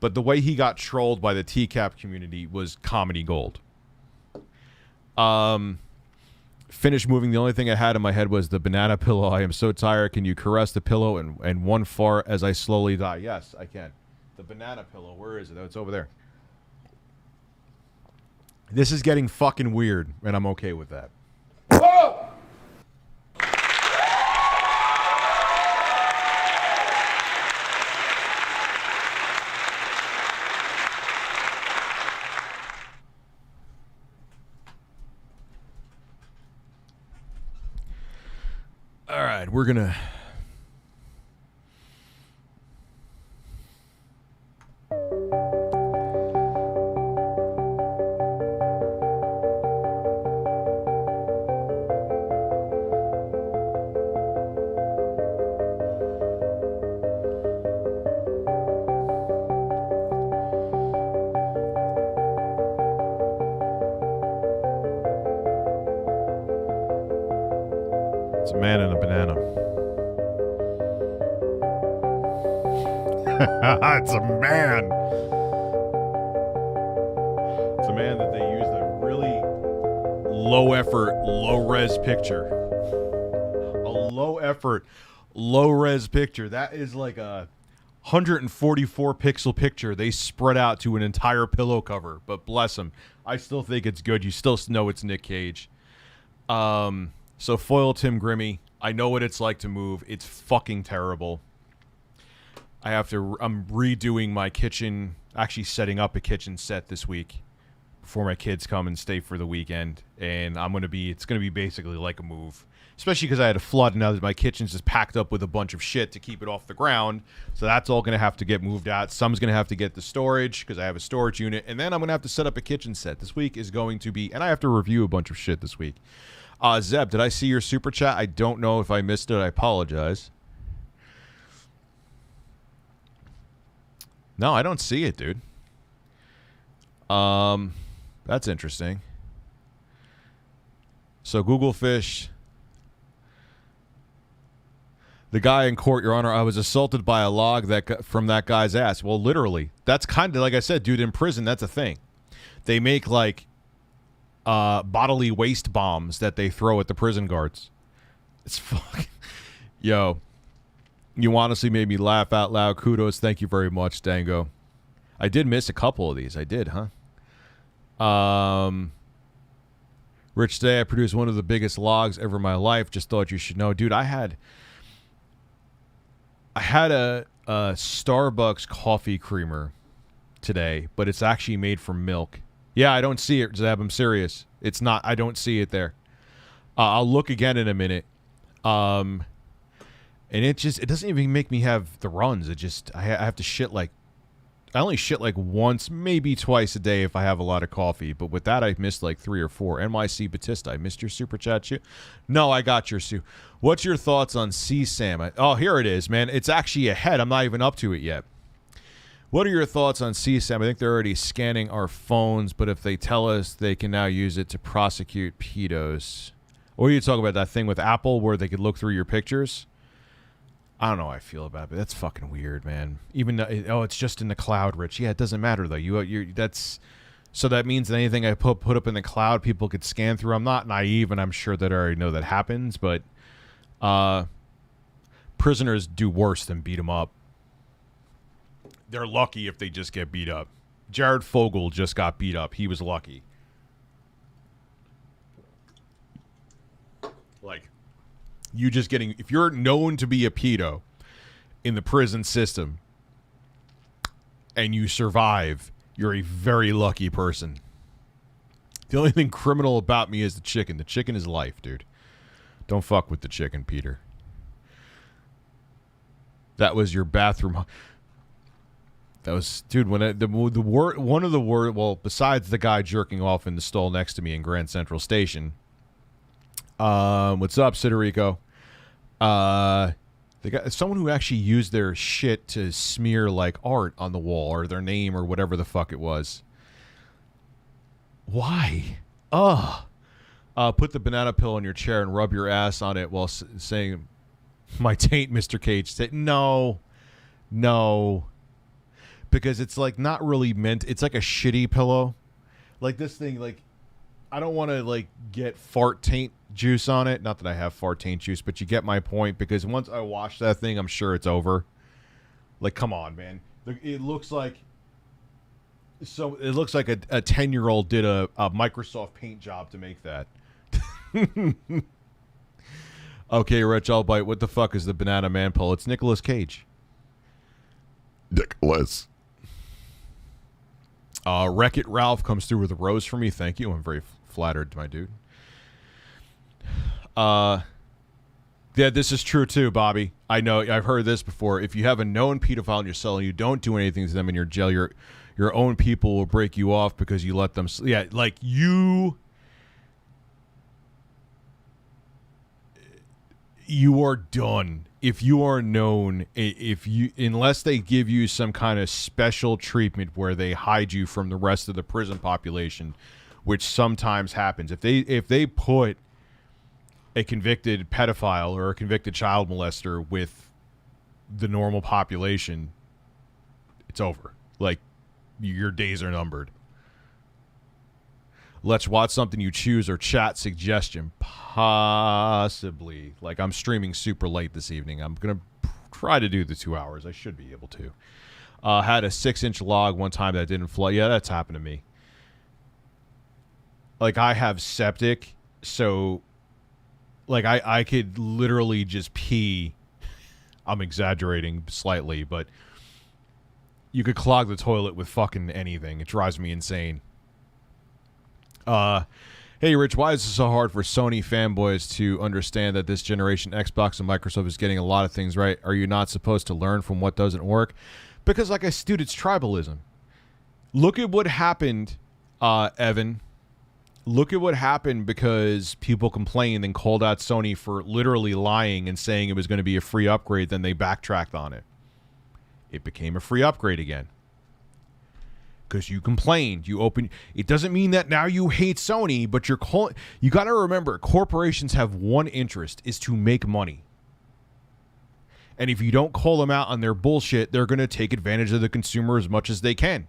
[SPEAKER 4] But the way he got trolled by the TCAP community was comedy gold. Finished moving. The only thing I had in my head was the banana pillow. I am so tired. Can you caress the pillow and one fart as I slowly die? Yes, I can. The banana pillow. Where is it? Oh, it's over there. This is getting fucking weird, and I'm okay with that. Whoa! All right, we're gonna... It's a man and a banana. It's a man. It's a man that they used a really low effort, low res picture. A low effort, low res picture. That is like a 144 pixel picture they spread out to an entire pillow cover. But bless him, I still think it's good. You still know it's Nick Cage. So foil Tim Grimmy. I know what it's like to move. It's fucking terrible. I'm redoing my kitchen, actually setting up a kitchen set this week before my kids come and stay for the weekend. And it's going to be basically like a move. Especially because I had a flood and now that my kitchen's just packed up with a bunch of shit to keep it off the ground. So that's all going to have to get moved out. Some's going to have to get the storage because I have a storage unit. And then I'm going to have to set up a kitchen set. This week is going to be, and I have to review a bunch of shit this week. Zeb, did I see your super chat? I don't know if I missed it. I apologize. No, I don't see it, dude. That's interesting. So Google Fish. The guy in court, Your Honor, I was assaulted by a log from that guy's ass. Well, literally. That's kind of, like I said, dude, in prison, that's a thing. They make, like, bodily waste bombs that they throw at the prison guards. It's fucking... Yo. You honestly made me laugh out loud. Kudos. Thank you very much, Dango. I did miss a couple of these. I did, huh? Rich, today I produced one of the biggest logs ever in my life. Just thought you should know. Dude, I had a Starbucks coffee creamer today, but it's actually made from milk. Yeah, I don't see it, Zeb. I'm serious. It's not. I don't see it there. I'll look again in a minute. And it doesn't even make me have the runs. I have to shit like, I only shit like once, maybe twice a day if I have a lot of coffee. But with that, I missed like 3 or 4. NYC Batista, I missed your super chat. No, I got your Sue. What's your thoughts on CSAM? Oh, here it is, man. It's actually ahead. I'm not even up to it yet. What are your thoughts on CSAM? I think they're already scanning our phones, but if they tell us they can now use it to prosecute pedos. Or you talk about that thing with Apple where they could look through your pictures? I don't know how I feel about it, but that's fucking weird, man. Even though, it's just in the cloud, Rich. Yeah, it doesn't matter though. So that means that anything I put up in the cloud, people could scan through. I'm not naive, and I'm sure that I already know that happens, but prisoners do worse than beat them up. They're lucky if they just get beat up. Jared Fogle just got beat up. He was lucky. Like, you just getting... If you're known to be a pedo in the prison system and you survive, you're a very lucky person. The only thing criminal about me is the chicken. The chicken is life, dude. Don't fuck with the chicken, Peter. That was your bathroom... That was, dude, when one of the word, well, besides the guy jerking off in the stall next to me in Grand Central Station. What's up, Siderico? They got someone who actually used their shit to smear like art on the wall or their name or whatever the fuck it was. Why? Put the banana peel on your chair and rub your ass on it while saying, "My taint, Mr. Cage." No. Because it's like not really meant. It's like a shitty pillow. Like this thing, like I don't want to like get fart taint juice on it. Not that I have fart taint juice, but you get my point. Because once I wash that thing, I'm sure it's over. Like, come on, man. It looks like a 10-year-old did a Microsoft Paint job to make that. Okay, Rich, I'll bite. What the fuck is the banana man pull? It's Nicolas Cage. Nicholas. Wreck-It Ralph comes through with a rose for me. Thank you. I'm very flattered, my dude. Yeah, this is true too, Bobby. I know. I've heard this before. If you have a known pedophile in your cell and you don't do anything to them in your jail, your own people will break you off because you let them. Yeah, like you are done. If you are known, unless they give you some kind of special treatment where they hide you from the rest of the prison population, which sometimes happens. If they put a convicted pedophile or a convicted child molester with the normal population, it's over. Like, your days are numbered. Let's watch something you choose or chat suggestion. Possibly. Like, I'm streaming super late this evening. I'm going to try to do the 2 hours. I should be able to. Had a 6-inch log one time that didn't flood. Yeah, that's happened to me. Like, I have septic, so, like, I could literally just pee. I'm exaggerating slightly, but you could clog the toilet with fucking anything. It drives me insane. Hey, Rich, why is it so hard for Sony fanboys to understand that this generation Xbox and Microsoft is getting a lot of things right? Are you not supposed to learn from what doesn't work? Because, like I said, it's tribalism. Look at what happened, Evan. Look at what happened because people complained and called out Sony for literally lying and saying it was going to be a free upgrade. Then they backtracked on it. It became a free upgrade again. Because you complained, it doesn't mean that now you hate Sony, but you got to remember, corporations have one interest, is to make money. And if you don't call them out on their bullshit, they're going to take advantage of the consumer as much as they can.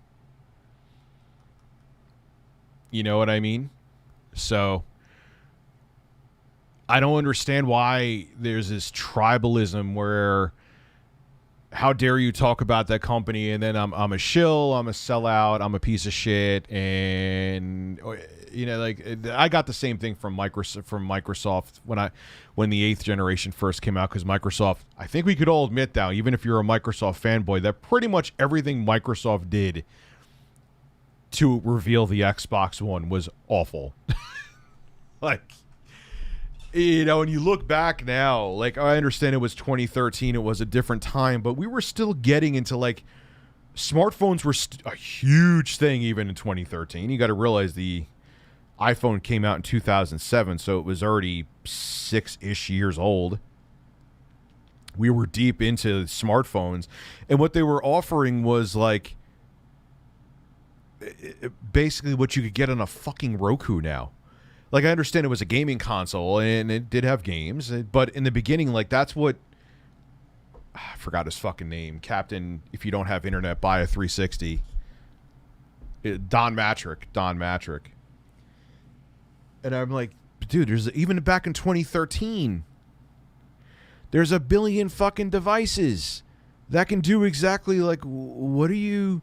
[SPEAKER 4] You know what I mean? So, I don't understand why there's this tribalism where, how dare you talk about that company, and then I'm a shill, I'm a sellout, I'm a piece of shit, and you know, like, I got the same thing from Microsoft when the 8th generation first came out, because Microsoft, I think we could all admit now, even if you're a Microsoft fanboy, that pretty much everything Microsoft did to reveal the Xbox One was awful. Like, you know, and you look back now, like, I understand it was 2013, it was a different time, but we were still getting into, like, smartphones were a huge thing even in 2013. You got to realize the iPhone came out in 2007, so it was already 6-ish years old we were deep into smartphones, and what they were offering was like basically what you could get on a fucking Roku now. Like, I understand it was a gaming console and it did have games, but in the beginning, like, that's what I forgot his fucking name. Captain, if you don't have internet, buy a 360. Don Matrick. And I'm like, dude, there's even back in 2013, there's a billion fucking devices that can do exactly like, what are you?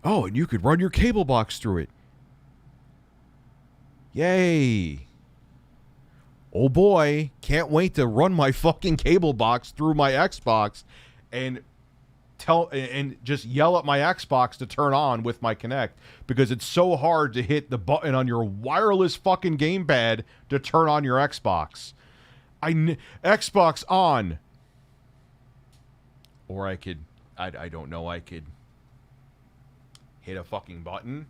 [SPEAKER 4] Oh, and you could run your cable box through it. Yay. Oh boy, can't wait to run my fucking cable box through my Xbox and just yell at my Xbox to turn on with my Kinect, because it's so hard to hit the button on your wireless fucking gamepad to turn on your Xbox. Xbox on. Or I could, I don't know, I could hit a fucking button.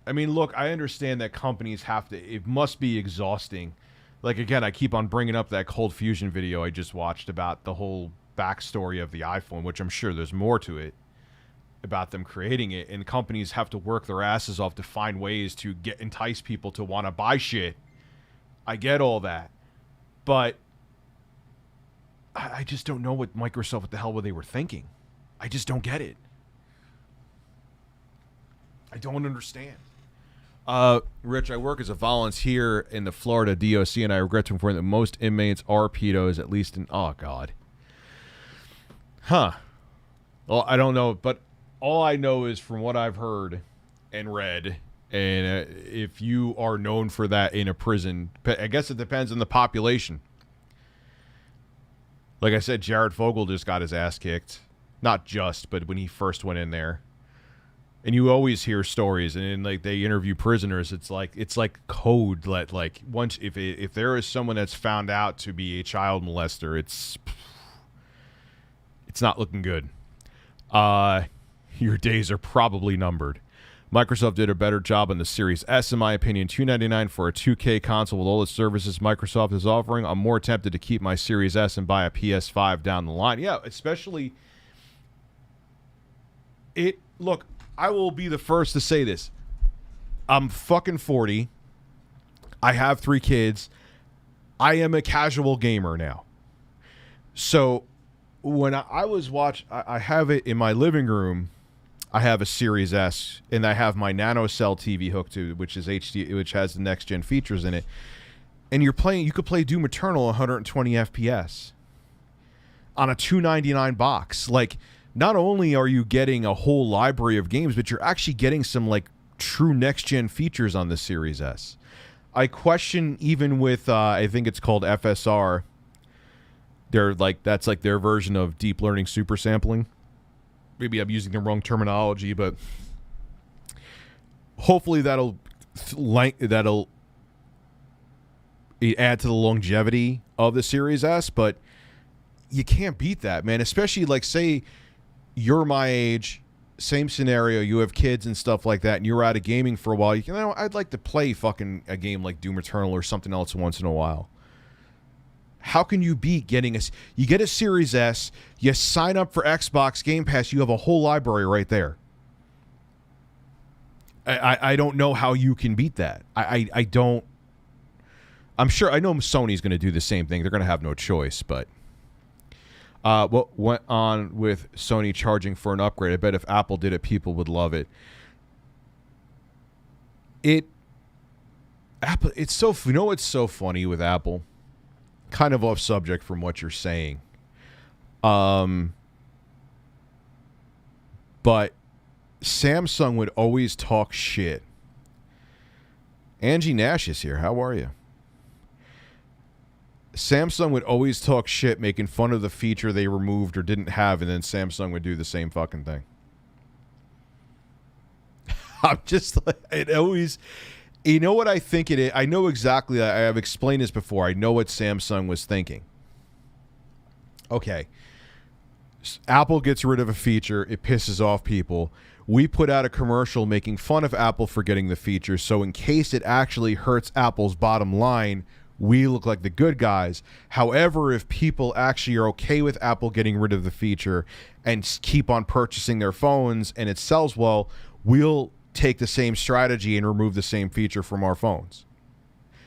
[SPEAKER 4] I mean, look, I understand that companies have to, it must be exhausting. Like, again, I keep on bringing up that Cold Fusion video I just watched about the whole backstory of the iPhone, which I'm sure there's more to it about them creating it. And companies have to work their asses off to find ways to entice people to want to buy shit. I get all that. But I just don't know what the hell they were thinking. I just don't get it. I don't understand. Rich, I work as a volunteer in the Florida DOC, and I regret to inform that most inmates are pedos, at least in... Oh, God. Huh. Well, I don't know, but all I know is from what I've heard and read, and if you are known for that in a prison, I guess it depends on the population. Like I said, Jared Fogle just got his ass kicked. Not just, but when he first went in there. And you always hear stories, and like they interview prisoners, it's like code that, like, once if there is someone that's found out to be a child molester, it's not looking good. Your days are probably numbered. Microsoft did a better job on the Series S, in my opinion. $299 for a 2K console with all the services Microsoft is offering. I'm more tempted to keep my Series S and buy a PS5 down the line. Yeah, especially it. Look, I will be the first to say this. I'm fucking 40. I have 3 kids. I am a casual gamer now. So when I was I have it in my living room. I have a Series S, and I have my NanoCell TV hooked to, which is HD, which has the next gen features in it. And you could play Doom Eternal 120 FPS on a $299 box. Like, not only are you getting a whole library of games, but you're actually getting some like true next gen features on the Series S. I question, even with I think it's called FSR. That's like their version of deep learning super sampling. Maybe I'm using the wrong terminology, but hopefully that'll add to the longevity of the Series S. But you can't beat that, man. Especially, like, say you're my age, same scenario, you have kids and stuff like that, and you're out of gaming for a while. I'd like to play fucking a game like Doom Eternal or something else once in a while. How can you beat getting you get a Series S, you sign up for Xbox Game Pass, you have a whole library right there. I don't know how you can beat that. I don't. I'm sure, I know Sony's going to do the same thing. They're going to have no choice, but what went on with Sony charging for an upgrade? I bet if Apple did it, people would love it. Apple, it's so, you know what's so funny with Apple? Kind of off subject from what you're saying. But Samsung would always talk shit. Angie Nash is here. How are you? Samsung would always talk shit, making fun of the feature they removed or didn't have, and then Samsung would do the same fucking thing. I'm just like, it always... You know what I think it is? I know exactly. I have explained this before. I know what Samsung was thinking. Okay. Apple gets rid of a feature. It pisses off people. We put out a commercial making fun of Apple for getting the feature, so in case it actually hurts Apple's bottom line, We look like the good guys. However, if people actually are okay with Apple getting rid of the feature and keep on purchasing their phones and it sells well, we'll take the same strategy and remove the same feature from our phones.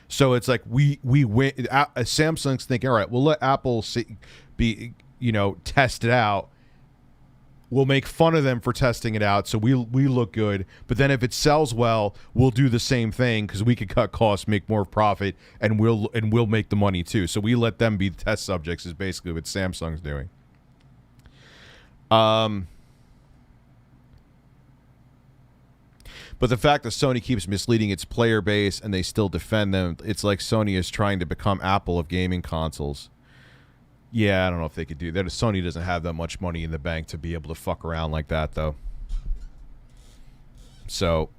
[SPEAKER 4] So it's like we win. Samsung's thinking, all right, we'll let Apple test it out. We'll make fun of them for testing it out, so we look good. But then if it sells well, we'll do the same thing because we could cut costs, make more profit, and we'll make the money too. So we let them be the test subjects. Is basically what Samsung's doing. But the fact that Sony keeps misleading its player base and they still defend them, it's like Sony is trying to become Apple of gaming consoles. Yeah, I don't know if they could do that. Sony doesn't have that much money in the bank to be able to fuck around like that, though. So,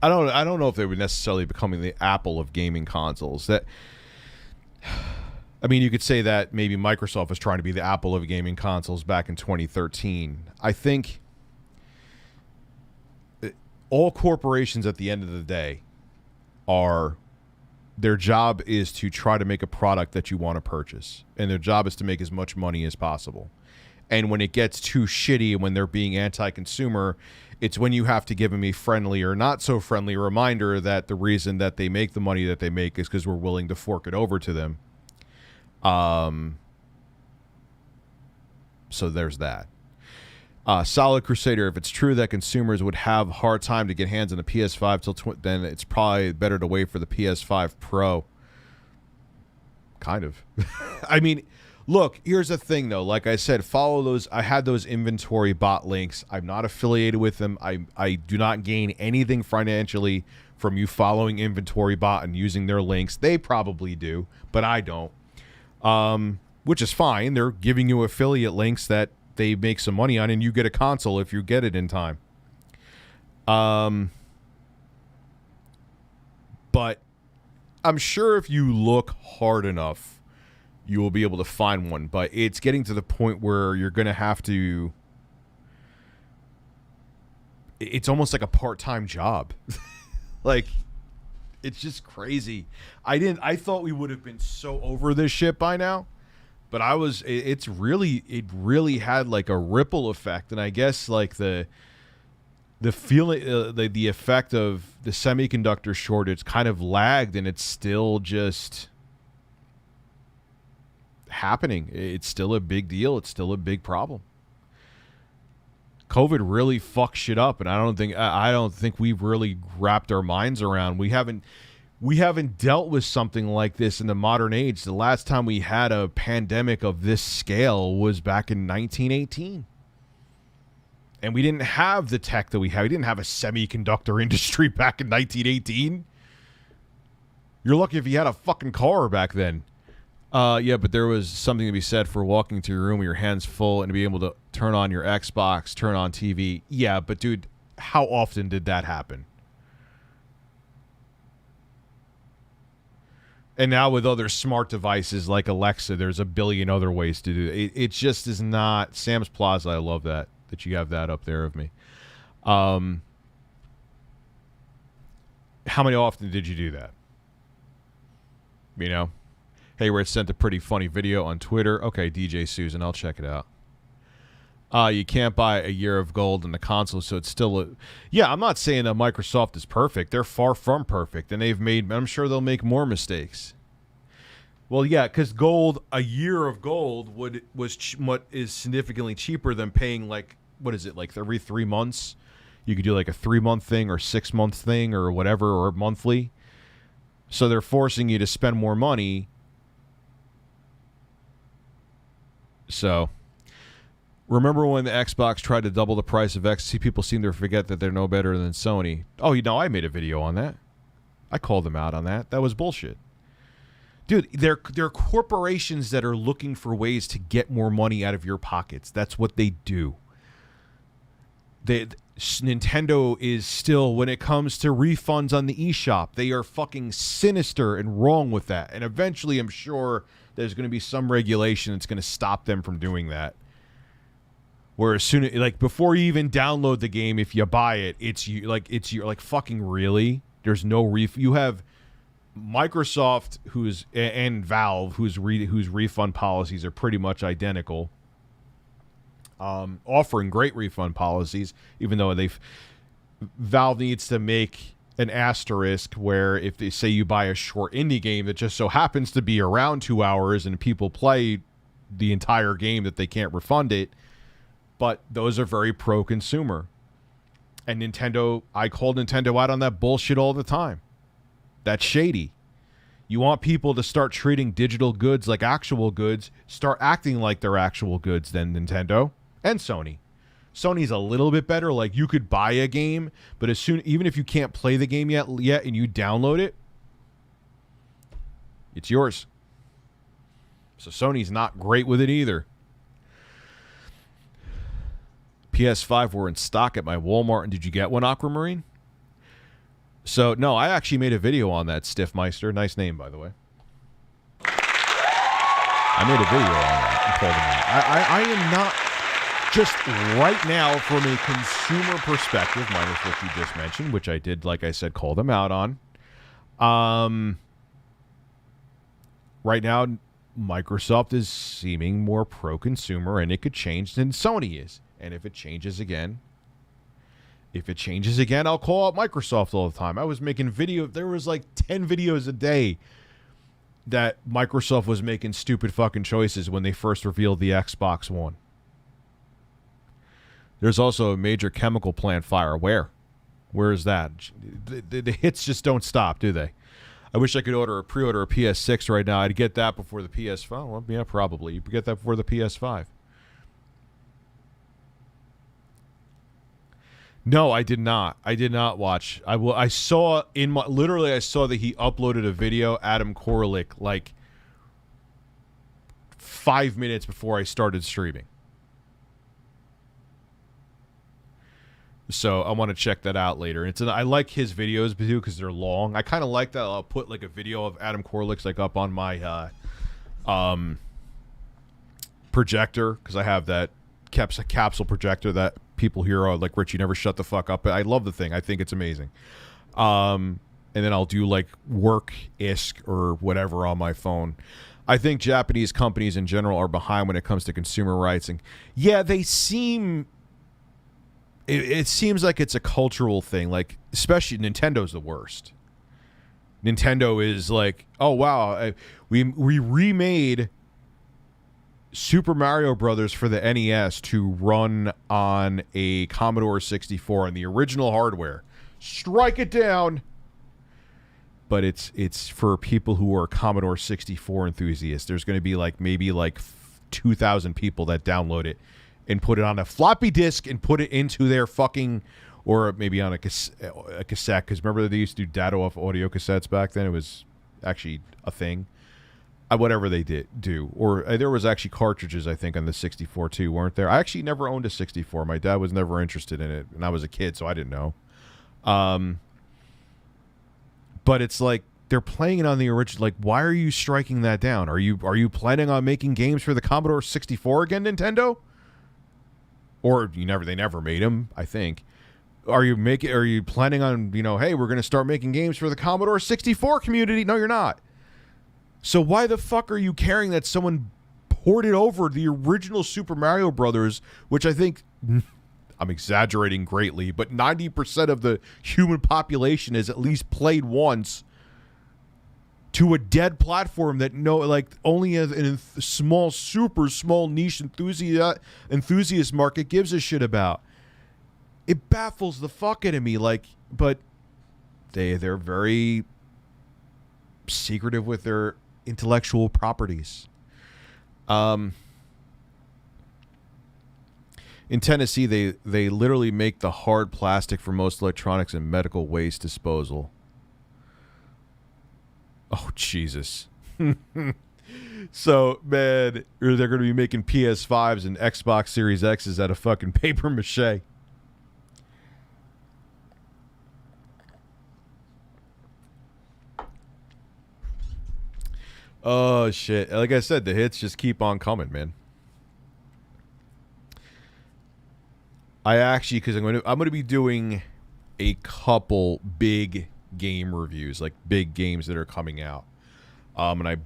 [SPEAKER 4] I don't know if they would necessarily becoming the Apple of gaming consoles. I mean, you could say that maybe Microsoft was trying to be the Apple of gaming consoles back in 2013. I think all corporations at the end of the day their job is to try to make a product that you want to purchase. And their job is to make as much money as possible. And when it gets too shitty and when they're being anti-consumer, it's when you have to give them a friendly or not so friendly reminder that the reason that they make the money that they make is because we're willing to fork it over to them. So there's that. Solid Crusader, if it's true that consumers would have a hard time to get hands on the PS5 then it's probably better to wait for the PS5 Pro. Kind of. I mean, look, here's the thing, though. Like I said, follow those. I had those inventory bot links. I'm not affiliated with them. I do not gain anything financially from you following inventory bot and using their links. They probably do, but I don't. Which is fine. They're giving you affiliate links that they make some money on, and you get a console if you get it in time. But I'm sure if you look hard enough, you will be able to find one. But it's getting to the point where you're going to have to... It's almost like a part-time job. Like, it's just crazy. I thought we would have been so over this shit by now. But it really had like a ripple effect, and I guess like the feeling, the effect of the semiconductor shortage kind of lagged, and it's still just happening. It's still a big deal. It's still a big problem. COVID really fucked shit up, and I don't think we've really wrapped our minds around. We haven't dealt with something like this in the modern age. The last time we had a pandemic of this scale was back in 1918. And we didn't have the tech that we have. We didn't have a semiconductor industry back in 1918. You're lucky if you had a fucking car back then. Yeah, but there was something to be said for walking to your room with your hands full and to be able to turn on your Xbox, turn on TV. Yeah, but dude, how often did that happen? And now with other smart devices like Alexa, there's a billion other ways to do it. It just is not... Sam's Plaza, I love that you have that up there of me. How many often did you do that? You know? Hey, Rich sent a pretty funny video on Twitter. Okay, DJ Susan, I'll check it out. You can't buy a year of gold in the console, so it's still yeah, I'm not saying that Microsoft is perfect. They're far from perfect, and I'm sure they'll make more mistakes. Well, yeah, because a year of gold what is significantly cheaper than paying like every 3 months. You could do like a 3-month thing or 6-month thing or whatever, or monthly. So they're forcing you to spend more money. So... Remember when the Xbox tried to double the price of X? People seem to forget that they're no better than Sony. Oh, I made a video on that. I called them out on that. That was bullshit. Dude, they're corporations that are looking for ways to get more money out of your pockets. That's what they do. Nintendo is still, when it comes to refunds on the eShop, they are fucking sinister and wrong with that. And eventually, I'm sure there's going to be some regulation that's going to stop them from doing that. Where as soon as, like, before you even download the game, if you buy it, it's your fucking really. There's no you have Microsoft, and Valve, whose refund policies are pretty much identical, offering great refund policies, even though Valve needs to make an asterisk where if they say you buy a short indie game that just so happens to be around 2 hours and people play the entire game, that they can't refund it. But those are very pro-consumer. And Nintendo, I call Nintendo out on that bullshit all the time. That's shady. You want people to start treating digital goods like actual goods, start acting like they're actual goods, then Nintendo and Sony. Sony's a little bit better. Like, you could buy a game, but even if you can't play the game yet and you download it, it's yours. So Sony's not great with it either. PS5 were in stock at my Walmart. And did you get one, Aquamarine? So, no, I actually made a video on that, Stiffmeister. Nice name, by the way. I made a video on that and called him out. I am not, just right now, from a consumer perspective, minus what you just mentioned, which I did, like I said, call them out on. Right now, Microsoft is seeming more pro-consumer, and it could change than Sony is. And if it changes again, I'll call out Microsoft all the time. I was making there was like 10 videos a day that Microsoft was making stupid fucking choices when they first revealed the Xbox One. There's also a major chemical plant fire. Where is that? The hits just don't stop, do they? I wish I could pre-order a PS6 right now. I'd get that before the PS5. Well, yeah, probably. You get that before the PS5. No, I did not. I did not watch. I saw I saw that he uploaded a video, Adam Koralik, like 5 minutes before I started streaming. So I want to check that out later. I like his videos too because they're long. I kind of like that. I'll put like a video of Adam Korlik's like up on my projector because I have that capsule projector that people here are like, Rich, you never shut the fuck up. I love the thing. I think it's amazing. And then I'll do like work ISK or whatever on my phone. I think Japanese companies in general are behind when it comes to consumer rights. And yeah, they seem... It seems like it's a cultural thing. Like, especially Nintendo's the worst. Nintendo is like, oh, wow, we remade Super Mario Brothers for the NES to run on a Commodore 64 on the original hardware. Strike it down. But it's for people who are Commodore 64 enthusiasts. There's going to be like maybe like 2,000 people that download it and put it on a floppy disk and put it into their fucking, or maybe on a cassette. Because remember they used to do data off audio cassettes back then? It was actually a thing. Whatever they do. Or there was actually cartridges, I think, on the 64 too, weren't there? I actually never owned a 64. My dad was never interested in it, and I was a kid, so I didn't know. But it's like they're playing it on the original. Like, why are you striking that down? Are you planning on making games for the Commodore 64 again, Nintendo? Or they never made them, I think. Are you planning on, hey, we're going to start making games for the Commodore 64 community? No, you're not. So why the fuck are you caring that someone ported over the original Super Mario Brothers, which I think, I'm exaggerating greatly, but 90% of the human population has at least played once, to a dead platform that only a super small niche enthusiast market gives a shit about. It baffles the fuck out of me. But they're very secretive with their intellectual properties. In Tennessee, they literally make the hard plastic for most electronics and medical waste disposal. Oh, Jesus. So, man, they're going to be making PS5s and Xbox Series X's out of fucking paper mache. Oh, shit. Like I said, the hits just keep on coming, man. I actually, because I'm going to be doing a couple big game reviews, like big games that are coming out. And I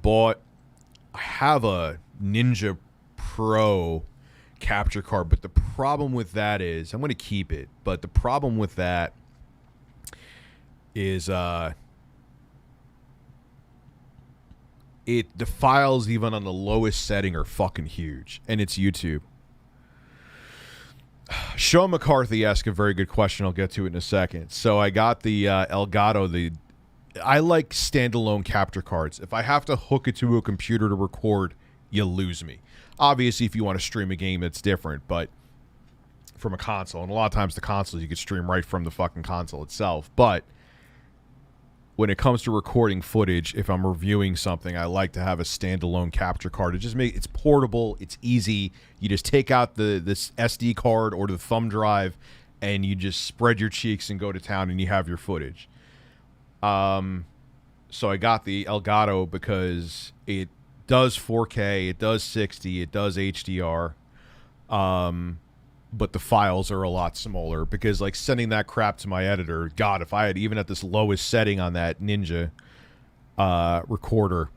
[SPEAKER 4] have a Ninja Pro capture card, but the problem with that is, I'm going to keep it, but the problem with that is the files even on the lowest setting are fucking huge, and it's YouTube. Sean McCarthy asked a very good question. I'll get to it in a second. So I got the Elgato. I like standalone capture cards. If I have to hook it to a computer to record, you lose me. Obviously, if you want to stream a game, it's different, but from a console, and a lot of times the consoles you could stream right from the fucking console itself. But when it comes to recording footage, if I'm reviewing something, I like to have a standalone capture card. It's portable, it's easy. You just take out this SD card or the thumb drive, and you just spread your cheeks and go to town, and you have your footage. So I got the Elgato because it does 4K, it does 60, it does HDR, but the files are a lot smaller because, like, sending that crap to my editor, God, if I had even at this lowest setting on that Ninja recorder,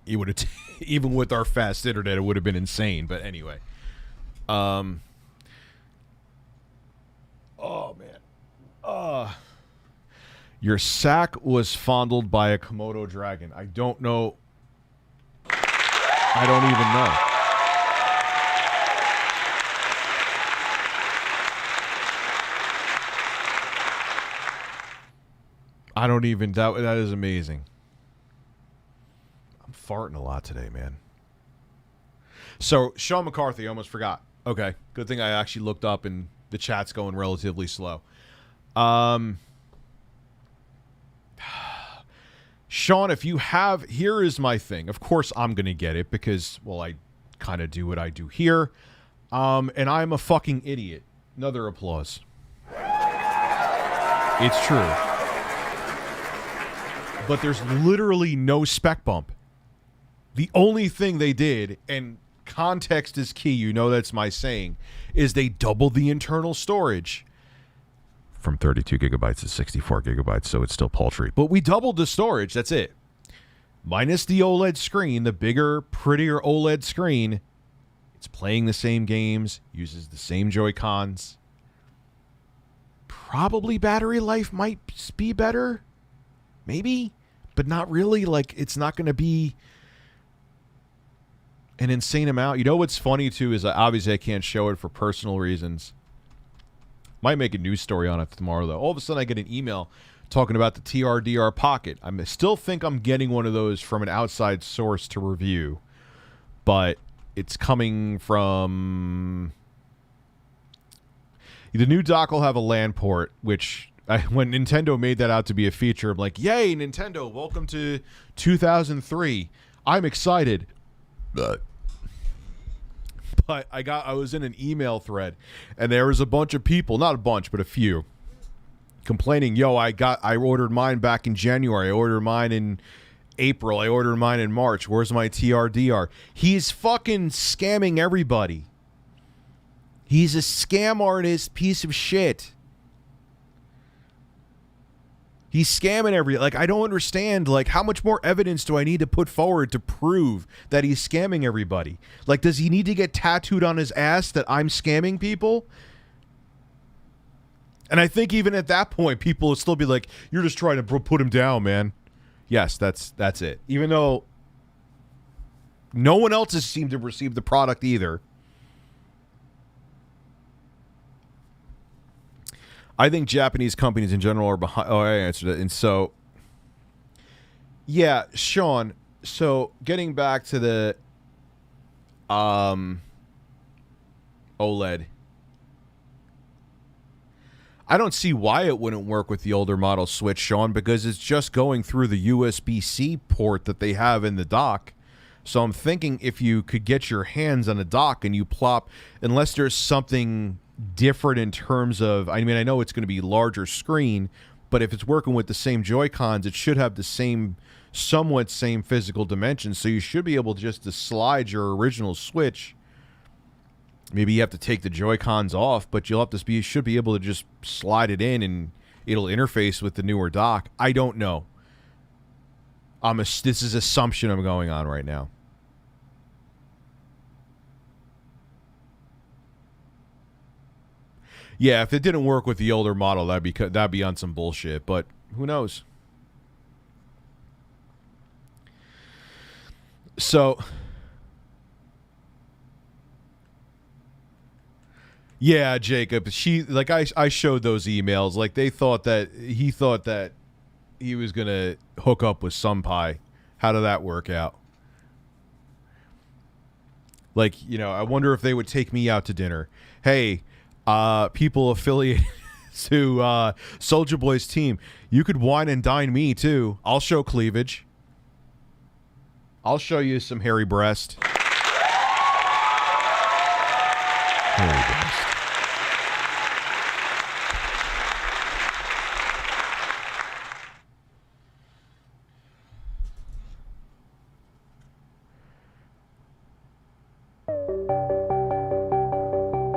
[SPEAKER 4] it would have, even with our fast internet, it would have been insane. But anyway, oh man, your sack was fondled by a Komodo dragon. I don't know. I don't even know. I don't even. That is amazing. I'm farting a lot today, man. So, Sean McCarthy, I almost forgot. Okay, good thing I actually looked up and the chat's going relatively slow. Sean, if you have, here is my thing. Of course, I'm going to get it because, well, I kind of do what I do here. And I'm a fucking idiot. Another applause. It's true. But there's literally no spec bump. The only thing they did, and context is key, you know that's my saying, is they doubled the internal storage. From 32 gigabytes to 64 gigabytes, so it's still paltry. But we doubled the storage, that's it. Minus the OLED screen, the bigger, prettier OLED screen. It's playing the same games, uses the same Joy-Cons. Probably battery life might be better. Maybe, but not really. Like, it's not going to be an insane amount. You know what's funny, too, is obviously I can't show it for personal reasons. Might make a news story on it tomorrow, though. All of a sudden, I get an email talking about the TRDR Pocket. I still think I'm getting one of those from an outside source to review, but it's coming from... The new dock will have a LAN port, which when Nintendo made that out to be a feature, I'm like, yay, Nintendo, welcome to 2003. I'm excited. But I was in an email thread, and there was a bunch of people, not a bunch, but a few, complaining, yo, I ordered mine back in January. I ordered mine in April. I ordered mine in March. Where's my TRDR? He's fucking scamming everybody. He's a scam artist piece of shit. He's scamming like, I don't understand, like, how much more evidence do I need to put forward to prove that he's scamming everybody? Like, does he need to get tattooed on his ass that I'm scamming people? And I think even at that point, people will still be like, you're just trying to put him down, man. Yes, that's it. Even though no one else has seemed to receive the product either. I think Japanese companies in general are behind. Oh, I answered it. And so, yeah, Sean. So, getting back to the OLED, I don't see why it wouldn't work with the older model Switch, Sean, because it's just going through the USB-C port that they have in the dock. So I'm thinking if you could get your hands on a dock and you plop, unless there's something different in terms of, I mean, I know it's going to be larger screen, but if it's working with the same Joy-Cons, it should have the same, somewhat same physical dimensions. So you should be able just to slide your original Switch. Maybe you have to take the Joy-Cons off, but you should be able to just slide it in, and it'll interface with the newer dock. I don't know. This is assumption I'm going on right now. Yeah, if it didn't work with the older model, that'd be on some bullshit. But who knows? So, yeah, Jacob. I showed those emails. Like he thought that he was gonna hook up with Sunpie. How did that work out? Like, I wonder if they would take me out to dinner. Hey, people affiliated to Soldier Boy's team, you could wine and dine me too. I'll show cleavage. I'll show you some hairy breast. Hairy breast.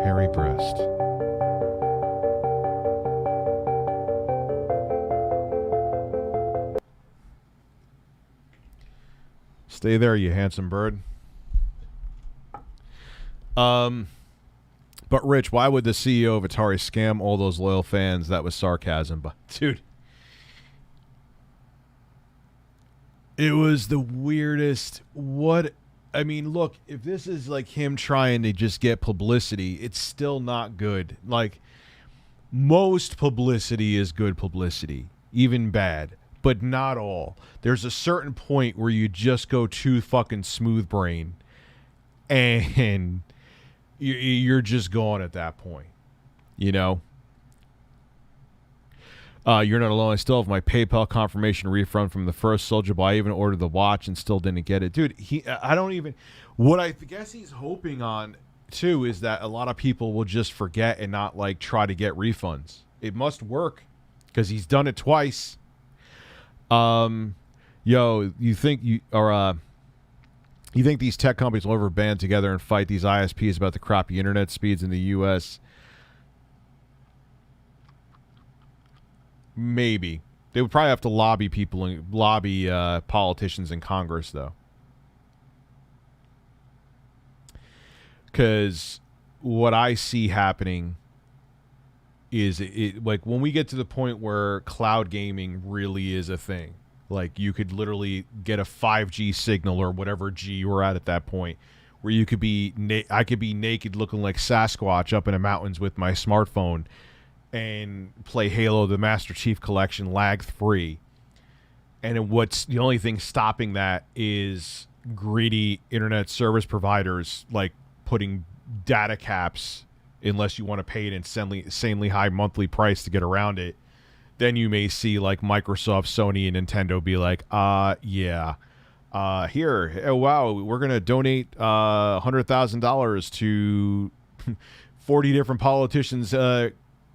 [SPEAKER 4] Hairy breast. Stay there, you handsome bird. But Rich, why would the CEO of Atari scam all those loyal fans? That was sarcasm, but dude, it was the weirdest. Look, if this is like him trying to just get publicity, it's still not good. Like, most publicity is good publicity, even bad. But not all. There's a certain point where you just go too fucking smooth brain, and you're just gone at that point. You're not alone. I still have my PayPal confirmation refund from the first Soldier Boy. I even ordered the watch and still didn't get it, dude. What I guess he's hoping on too is that a lot of people will just forget and not try to get refunds. It must work because he's done it twice. You think these tech companies will ever band together and fight these ISPs about the crappy internet speeds in the U.S.? Maybe. They would probably have to lobby politicians in Congress, though. Because what I see happening is when we get to the point where cloud gaming really is a thing, like you could literally get a 5G signal or whatever G we're at that point, where you could I could be naked looking like Sasquatch up in the mountains with my smartphone and play Halo the Master Chief Collection lag free. And what's the only thing stopping that is greedy internet service providers putting data caps. Unless you want to pay an insanely high monthly price to get around it, then you may see Microsoft, Sony, and Nintendo be like, here, oh, wow, we're going to donate $100,000 to 40 different politicians'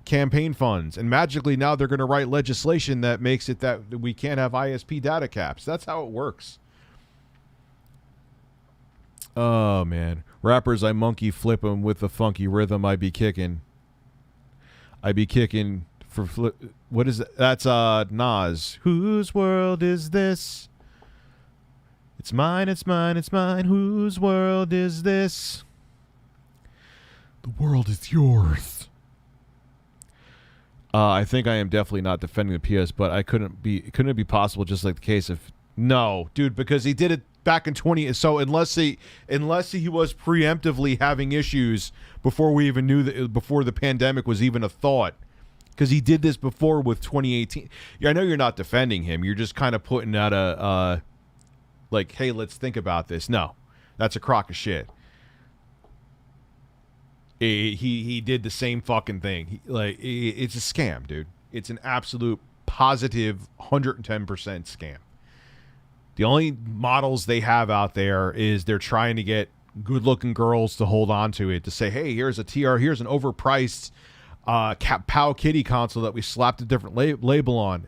[SPEAKER 4] campaign funds. And magically now they're going to write legislation that makes it that we can't have ISP data caps. That's how it works. Oh, man. Rappers, I monkey flip them with the funky rhythm. I be kicking for flip. What is that? That's Nas. Whose world is this? It's mine, it's mine, it's mine. Whose world is this? The world is yours. I think I am definitely not defending the PS, but couldn't it be possible just like the case of no, dude, because he did it back in 20. So unless he was preemptively having issues before we even knew that, before the pandemic was even a thought, because he did this before with 2018. I know you're not defending him. You're just kind of putting out a hey, let's think about this. No, that's a crock of shit. He did the same fucking thing. It's a scam, dude. It's an absolute positive 110% scam. The only models they have out there is they're trying to get good-looking girls to hold on to it, to say, hey, here's an overpriced POW Kitty console that we slapped a different label on.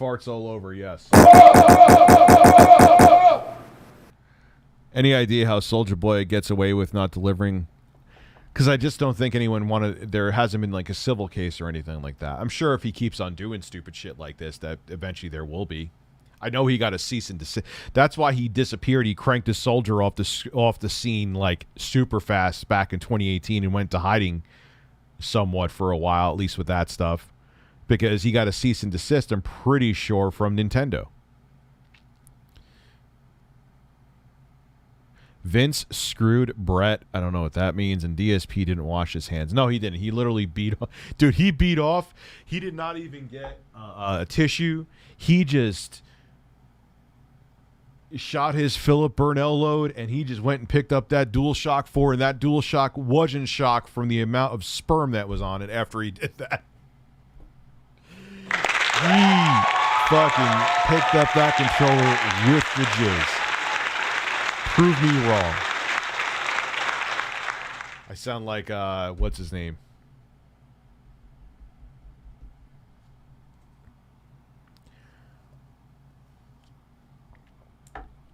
[SPEAKER 4] Farts all over, yes. Any idea how Soldier Boy gets away with not delivering Because I just don't think anyone wanted. There hasn't been like a civil case or anything like that. I'm sure if he keeps on doing stupid shit like this, that eventually there will be. I know he got a cease and desist. That's why he disappeared. He cranked a soldier off the scene like super fast back in 2018 and went to hiding somewhat for a while, at least with that stuff, because he got a cease and desist. I'm pretty sure from Nintendo. Vince screwed Brett. I don't know what that means. And DSP didn't wash his hands. No, he didn't. He literally beat off. Dude, he beat off. He did not even get a tissue. He just shot his Philip Burnell load, and he just went and picked up that DualShock 4, and that DualShock wasn't shocked from the amount of sperm that was on it after he did that. He fucking picked up that controller with the jizz. Prove me wrong. I sound like, what's his name?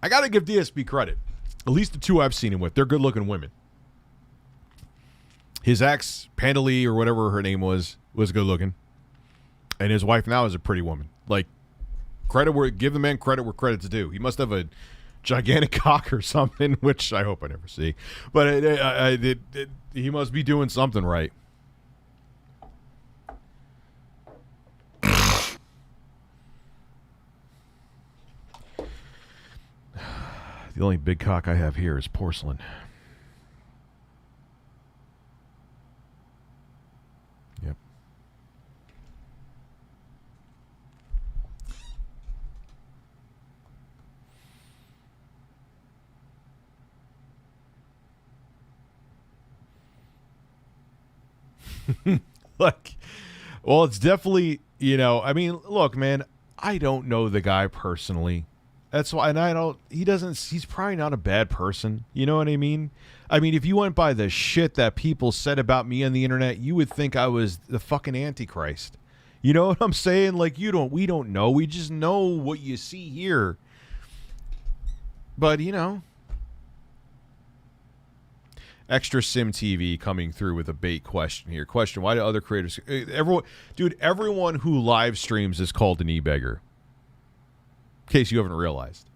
[SPEAKER 4] I gotta give DSP credit. At least the two I've seen him with. They're good-looking women. His ex, Pandalee, or whatever her name was good-looking. And his wife now is a pretty woman. Like, give the man credit where credit's due. He must have a gigantic cock or something, which I hope I never see. But he must be doing something right. The only big cock I have here is porcelain. Yep. Like, well, it's definitely, I mean, look, man, I don't know the guy personally. That's why, and he's probably not a bad person. You know what I mean? I mean, if you went by the shit that people said about me on the internet, you would think I was the fucking Antichrist. You know what I'm saying? Like, we don't know. We just know what you see here. But, Extra Sim TV coming through with a bait question here. Question, why do other creators... Everyone who live streams is called an e-beggar. In case you haven't realized.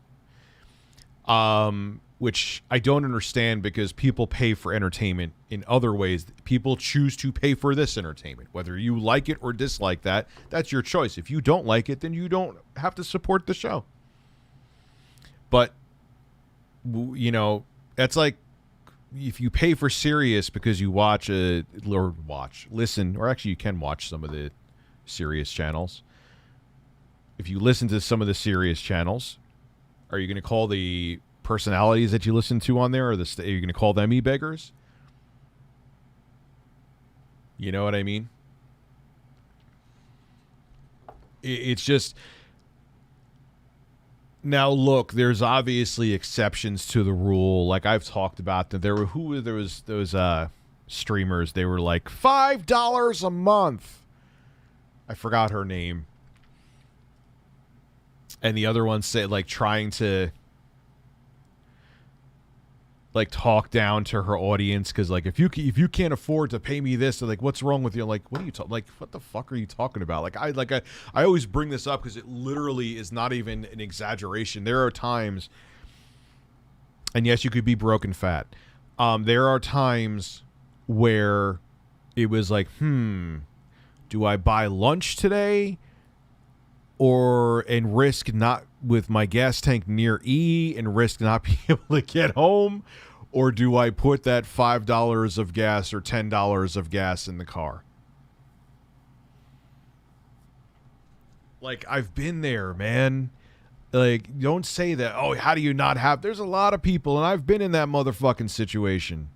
[SPEAKER 4] Which I don't understand, because people pay for entertainment in other ways. People choose to pay for this entertainment. Whether you like it or dislike that, that's your choice. If you don't like it, then you don't have to support the show. But, that's like if you pay for Sirius because you listen, or actually you can watch some of the Sirius channels. If you listen to some of the Sirius channels, are you going to call the personalities that you listen to on there, or are you going to call them e-beggars? You know what I mean? It's just... Now, look, there's obviously exceptions to the rule. Like I've talked about, that there was those streamers. They were like $5 a month. I forgot her name. And the other one said, like, trying to like talk down to her audience, because like if you can't afford to pay me this, they're like, what's wrong with you? Like, what are you talking? Like, what the fuck are you talking about? Like I always bring this up because it literally is not even an exaggeration. There are times, and yes, you could be broken fat. There are times where it was like, do I buy lunch today, and risk not with my gas tank near E and risk not being able to get home, or do I put that $5 of gas or $10 of gas in the car? Like, I've been there, man. Like, don't say that, oh, how do you not have... There's a lot of people, and I've been in that motherfucking situation.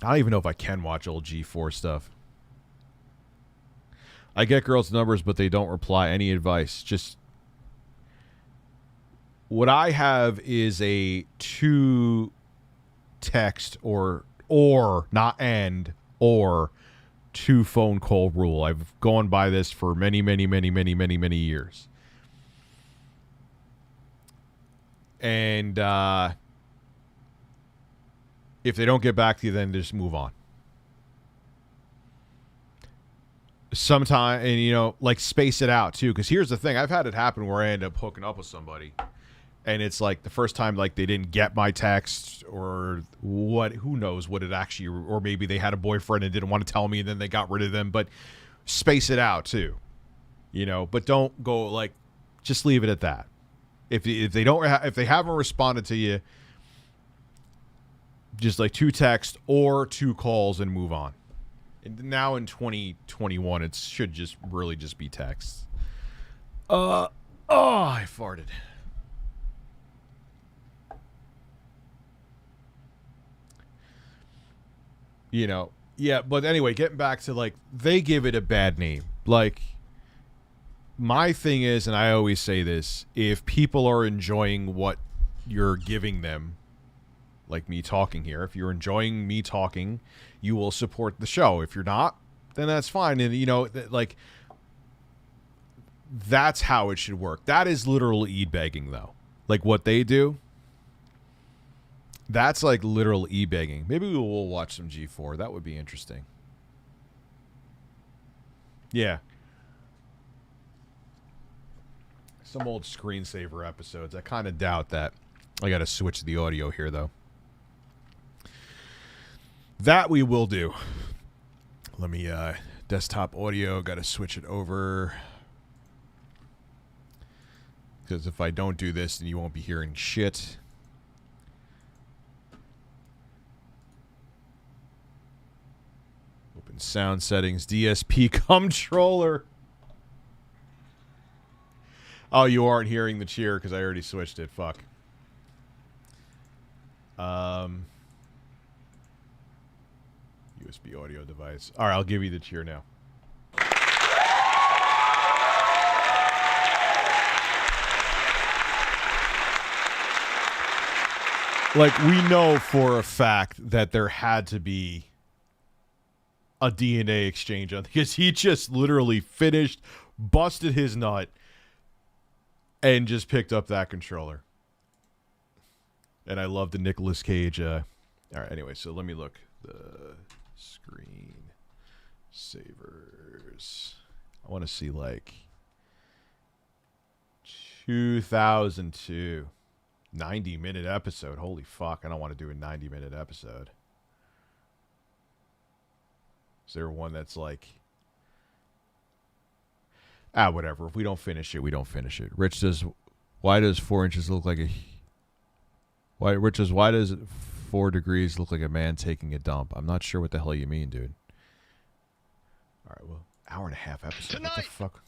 [SPEAKER 4] I don't even know if I can watch old G4 stuff. I get girls' numbers, but they don't reply. Any advice? Just... What I have is a 2 text or not and, or 2 phone call rule. I've gone by this for many years. And If they don't get back to you, then just move on. Sometime, and you know, like space it out too. Because here's the thing: I've had it happen where I end up hooking up with somebody, and it's like the first time, like they didn't get my text or what? Who knows what it actually? Or maybe they had a boyfriend and didn't want to tell me, and then they got rid of them. But space it out too, you know. But don't go like, just leave it at that. If they haven't responded to you, just like 2 texts or 2 calls and move on. And now in 2021, it should just really just be texts. I farted. You know, yeah, but anyway, getting back to like, they give it a bad name. Like, my thing is, and I always say this, if people are enjoying what you're giving them, like me talking here, if you're enjoying me talking, you will support the show. If you're not, then that's fine. And, you know, like, that's how it should work. That is literal e-begging, though. Like, what they do, that's like literal e-begging. Maybe we will watch some G4. That would be interesting. Yeah. Some old screensaver episodes. I kind of doubt that. I got to switch the audio here, though. That we will do. Let me, desktop audio, got to switch it over. Because if I don't do this, then you won't be hearing shit. Open sound settings, DSP controller. Oh, you aren't hearing the cheer because I already switched it. Fuck. USB audio device. All right, I'll give you the cheer now. Like, we know for a fact that there had to be a DNA exchange on, because he just literally finished, busted his nut, and just picked up that controller. And I love the Nicolas Cage. All right, anyway, so let me look. The screen savers. I want to see, like, 2002. 90-minute episode. Holy fuck, I don't want to do a 90-minute episode. Is there one that's like... whatever. If we don't finish it, we don't finish it. Rich says, why does 4 inches look like a... Rich says, why does 4 degrees look like a man taking a dump? I'm not sure what the hell you mean, dude. All right, well, hour and a half episode. Tonight. What the fuck?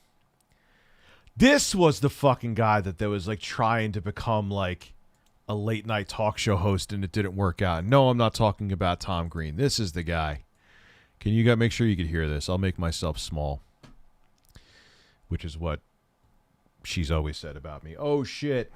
[SPEAKER 4] This was the fucking guy that was like trying to become like a late night talk show host, and it didn't work out. No, I'm not talking about Tom Green. This is the guy. Can you make sure you can hear this? I'll make myself small, which is what she's always said about me. Oh shit.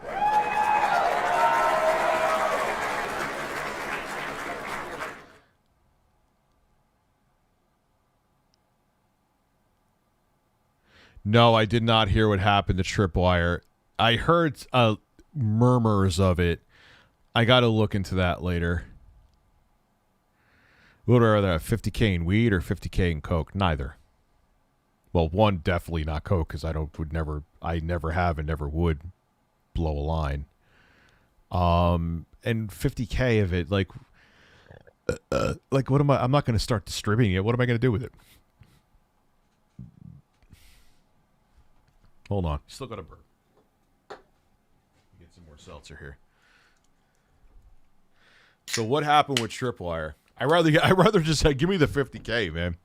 [SPEAKER 4] No, I did not hear what happened to Tripwire. I heard murmurs of it. I got to look into that later. What are they? 50K in weed or 50K in coke? Neither. Well, one definitely not coke, because I never have and never would blow a line. And 50K of it, like what am I? I'm not going to start distributing it. What am I going to do with it? Hold on. Still got a burp. Get some more seltzer here. So what happened with Tripwire? I'd rather just say, give me the 50K, man.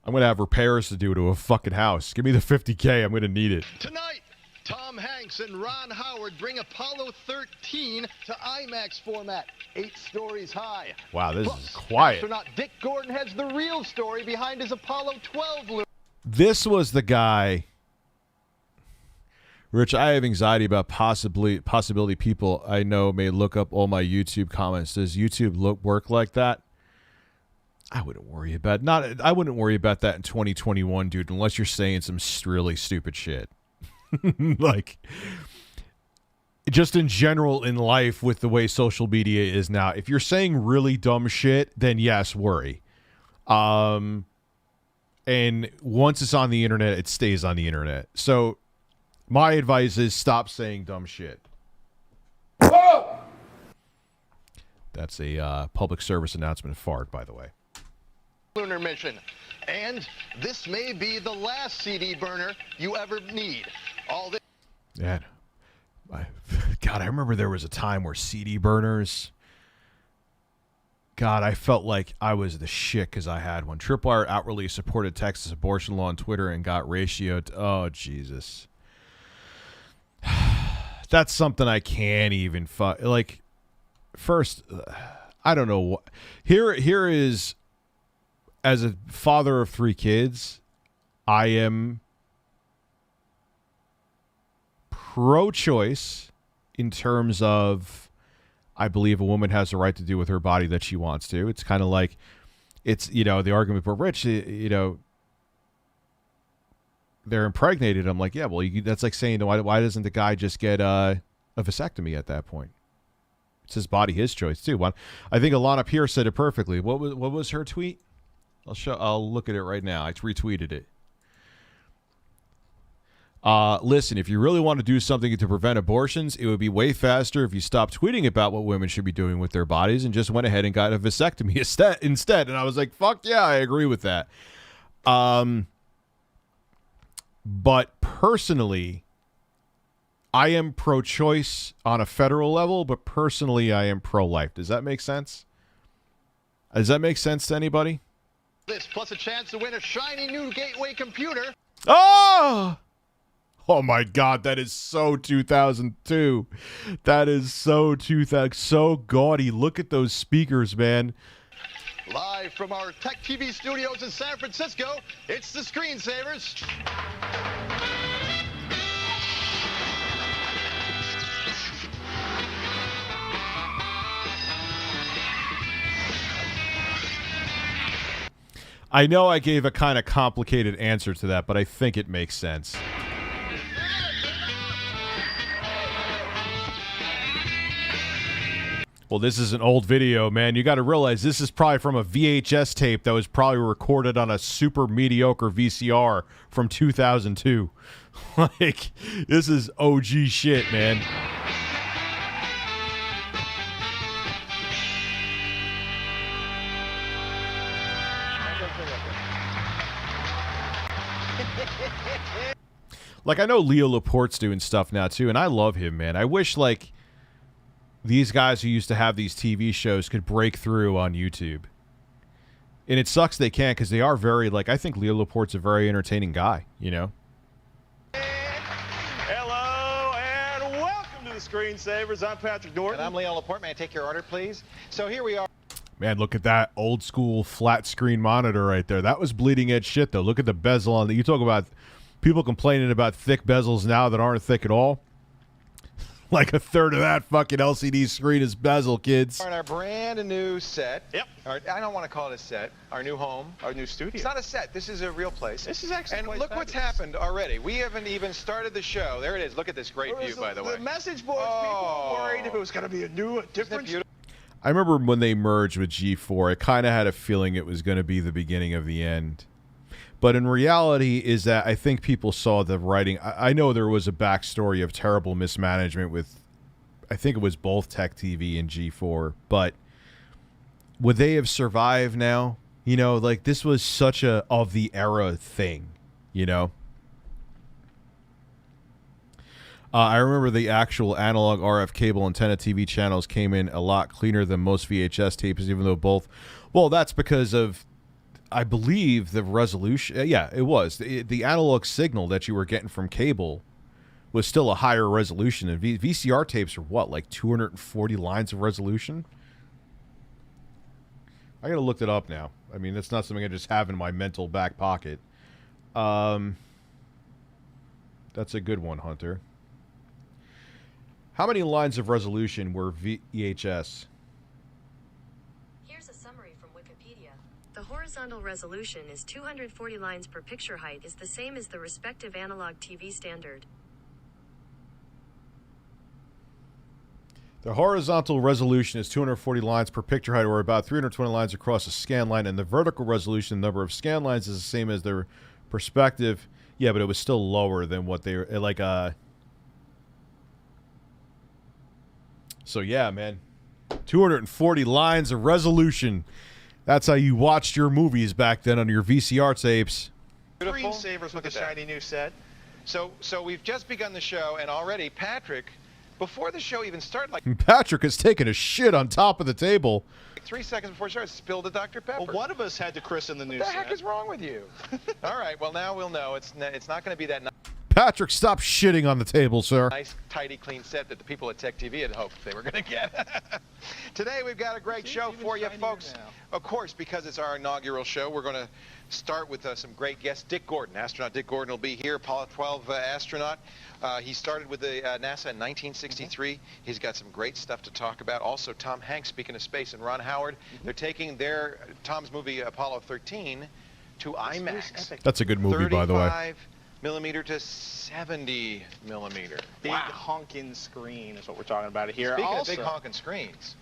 [SPEAKER 4] I'm going to have repairs to do to a fucking house. Give me the 50K. I'm going to need it.
[SPEAKER 6] Tonight, Tom Hanks and Ron Howard bring Apollo 13 to IMAX format, 8 stories high.
[SPEAKER 4] Wow, this
[SPEAKER 6] Plus,
[SPEAKER 4] is quiet.
[SPEAKER 6] Astronaut Dick Gordon has the real story behind his Apollo 12
[SPEAKER 4] This was the guy. Rich, I have anxiety about possibility people I know may look up all my YouTube comments. Does YouTube work like that? I wouldn't worry about I wouldn't worry about that in 2021, dude, unless you're saying some really stupid shit. Like, just in general in life with the way social media is now, if you're saying really dumb shit, then yes, worry. And once it's on the internet, it stays on the internet. So my advice is stop saying dumb shit. Whoa! That's a public service announcement fart, by the way.
[SPEAKER 6] Lunar mission. And this may be the last CD burner you ever need. All this.
[SPEAKER 4] Yeah. God, I remember there was a time where CD burners. God, I felt like I was the shit because I had one. Tripwire outwardly supported Texas abortion law on Twitter and got ratioed. Oh, Jesus. That's something I can't even like. First, I don't know what. Here is, as a father of 3 kids, I am pro-choice in terms of I believe a woman has the right to do with her body that she wants to. It's kind of like, it's, the argument for Rich, they're impregnated. I'm like, yeah, well, that's like saying, why doesn't the guy just get a vasectomy at that point? It's his body, his choice too. I think Alana Pierce said it perfectly. What was her tweet? I'll look at it right now. I retweeted it. Listen, if you really want to do something to prevent abortions, it would be way faster if you stopped tweeting about what women should be doing with their bodies and just went ahead and got a vasectomy instead. And I was like, fuck yeah, I agree with that. But personally, I am pro-choice on a federal level, but personally, I am pro-life. Does that make sense? Does that make sense to anybody?
[SPEAKER 6] This plus a chance to win a shiny new Gateway computer.
[SPEAKER 4] Oh! Oh my God, that is so 2002. That is so 2000, so gaudy. Look at those speakers, man.
[SPEAKER 6] Live from our TechTV studios in San Francisco, it's the Screensavers.
[SPEAKER 4] I know I gave a kind of complicated answer to that, but I think it makes sense. Well, this is an old video, man. You got to realize this is probably from a VHS tape that was probably recorded on a super mediocre VCR from 2002. Like, this is OG shit, man. Like, I know Leo Laporte's doing stuff now, too, and I love him, man. I wish, like, these guys who used to have these TV shows could break through on YouTube. And it sucks they can't, because they are very, like, I think Leo Laporte's a very entertaining guy,
[SPEAKER 7] Hello, and welcome to the Screensavers. I'm Patrick Norton.
[SPEAKER 6] And I'm Leo Laporte. May I take your order, please? So here we are.
[SPEAKER 4] Man, look at that old school flat screen monitor right there. That was bleeding edge shit, though. Look at the bezel on the. You talk about people complaining about thick bezels now that aren't thick at all. Like a third of that fucking LCD screen is bezel, kids.
[SPEAKER 8] On our brand new set.
[SPEAKER 7] Yep.
[SPEAKER 8] I don't want to call it a set. Our new home.
[SPEAKER 7] Our new studio.
[SPEAKER 8] It's not a set. This is a real place.
[SPEAKER 7] This is actually
[SPEAKER 8] And
[SPEAKER 7] quite
[SPEAKER 8] look what's
[SPEAKER 7] fabulous.
[SPEAKER 8] happened already. We haven't even started the show. There it is. Look at this great view, by the way.
[SPEAKER 7] The message boards, people were worried if it was going to be a different.
[SPEAKER 4] I remember when they merged with G4, I kind of had a feeling it was going to be the beginning of the end. But in reality is that I think people saw the writing. I know there was a backstory of terrible mismanagement with, I think it was both TechTV and G4, but would they have survived now? Like, this was such a of the era thing, I remember the actual analog RF cable antenna TV channels came in a lot cleaner than most VHS tapes, even though both... Well, that's because of, I believe, the resolution. Yeah, it was. The analog signal that you were getting from cable was still a higher resolution. And VCR tapes are what, like 240 lines of resolution? I gotta look it up now. I mean, that's not something I just have in my mental back pocket. That's a good one, Hunter. How many lines of resolution were VHS?
[SPEAKER 9] Here's a summary from Wikipedia. The horizontal resolution is 240 lines per picture height, is the same as the respective analog TV standard.
[SPEAKER 4] The horizontal resolution is 240 lines per picture height, or about 320 lines across a scan line, and the vertical resolution, the number of scan lines, is the same as their perspective. Yeah, but it was still lower than what they were, like, So, yeah, man. 240 lines of resolution. That's how you watched your movies back then on your VCR tapes.
[SPEAKER 8] Screensavers with a shiny new set. So we've just begun the show, and already Patrick, before the show even started, like
[SPEAKER 4] Patrick has taken a shit on top of the table.
[SPEAKER 8] 3 seconds before it started, spilled a Dr. Pepper.
[SPEAKER 7] Well, one of us had to christen the new
[SPEAKER 8] What the
[SPEAKER 7] set.
[SPEAKER 8] heck is wrong with you? All right, well, now we'll know. It's not going to be that
[SPEAKER 4] Patrick, stop shitting on the table, sir.
[SPEAKER 8] nice, tidy, clean set that the people at TechTV had hoped they were going to get. Today, we've got a great show for you, folks. Of course, because it's our inaugural show, we're going to start with some great guests. Dick Gordon, astronaut Dick Gordon, will be here, Apollo 12 astronaut. He started with the NASA in 1963. He's got some great stuff to talk about. Also, Tom Hanks, speaking of space, and Ron Howard. They're taking Tom's movie Apollo 13 to IMAX.
[SPEAKER 4] That's a good movie, by the way.
[SPEAKER 8] 35 millimeter to 70 millimeter.
[SPEAKER 7] Big honking screen is what we're talking about here.
[SPEAKER 8] Speaking
[SPEAKER 7] Also,
[SPEAKER 8] of big honking screens,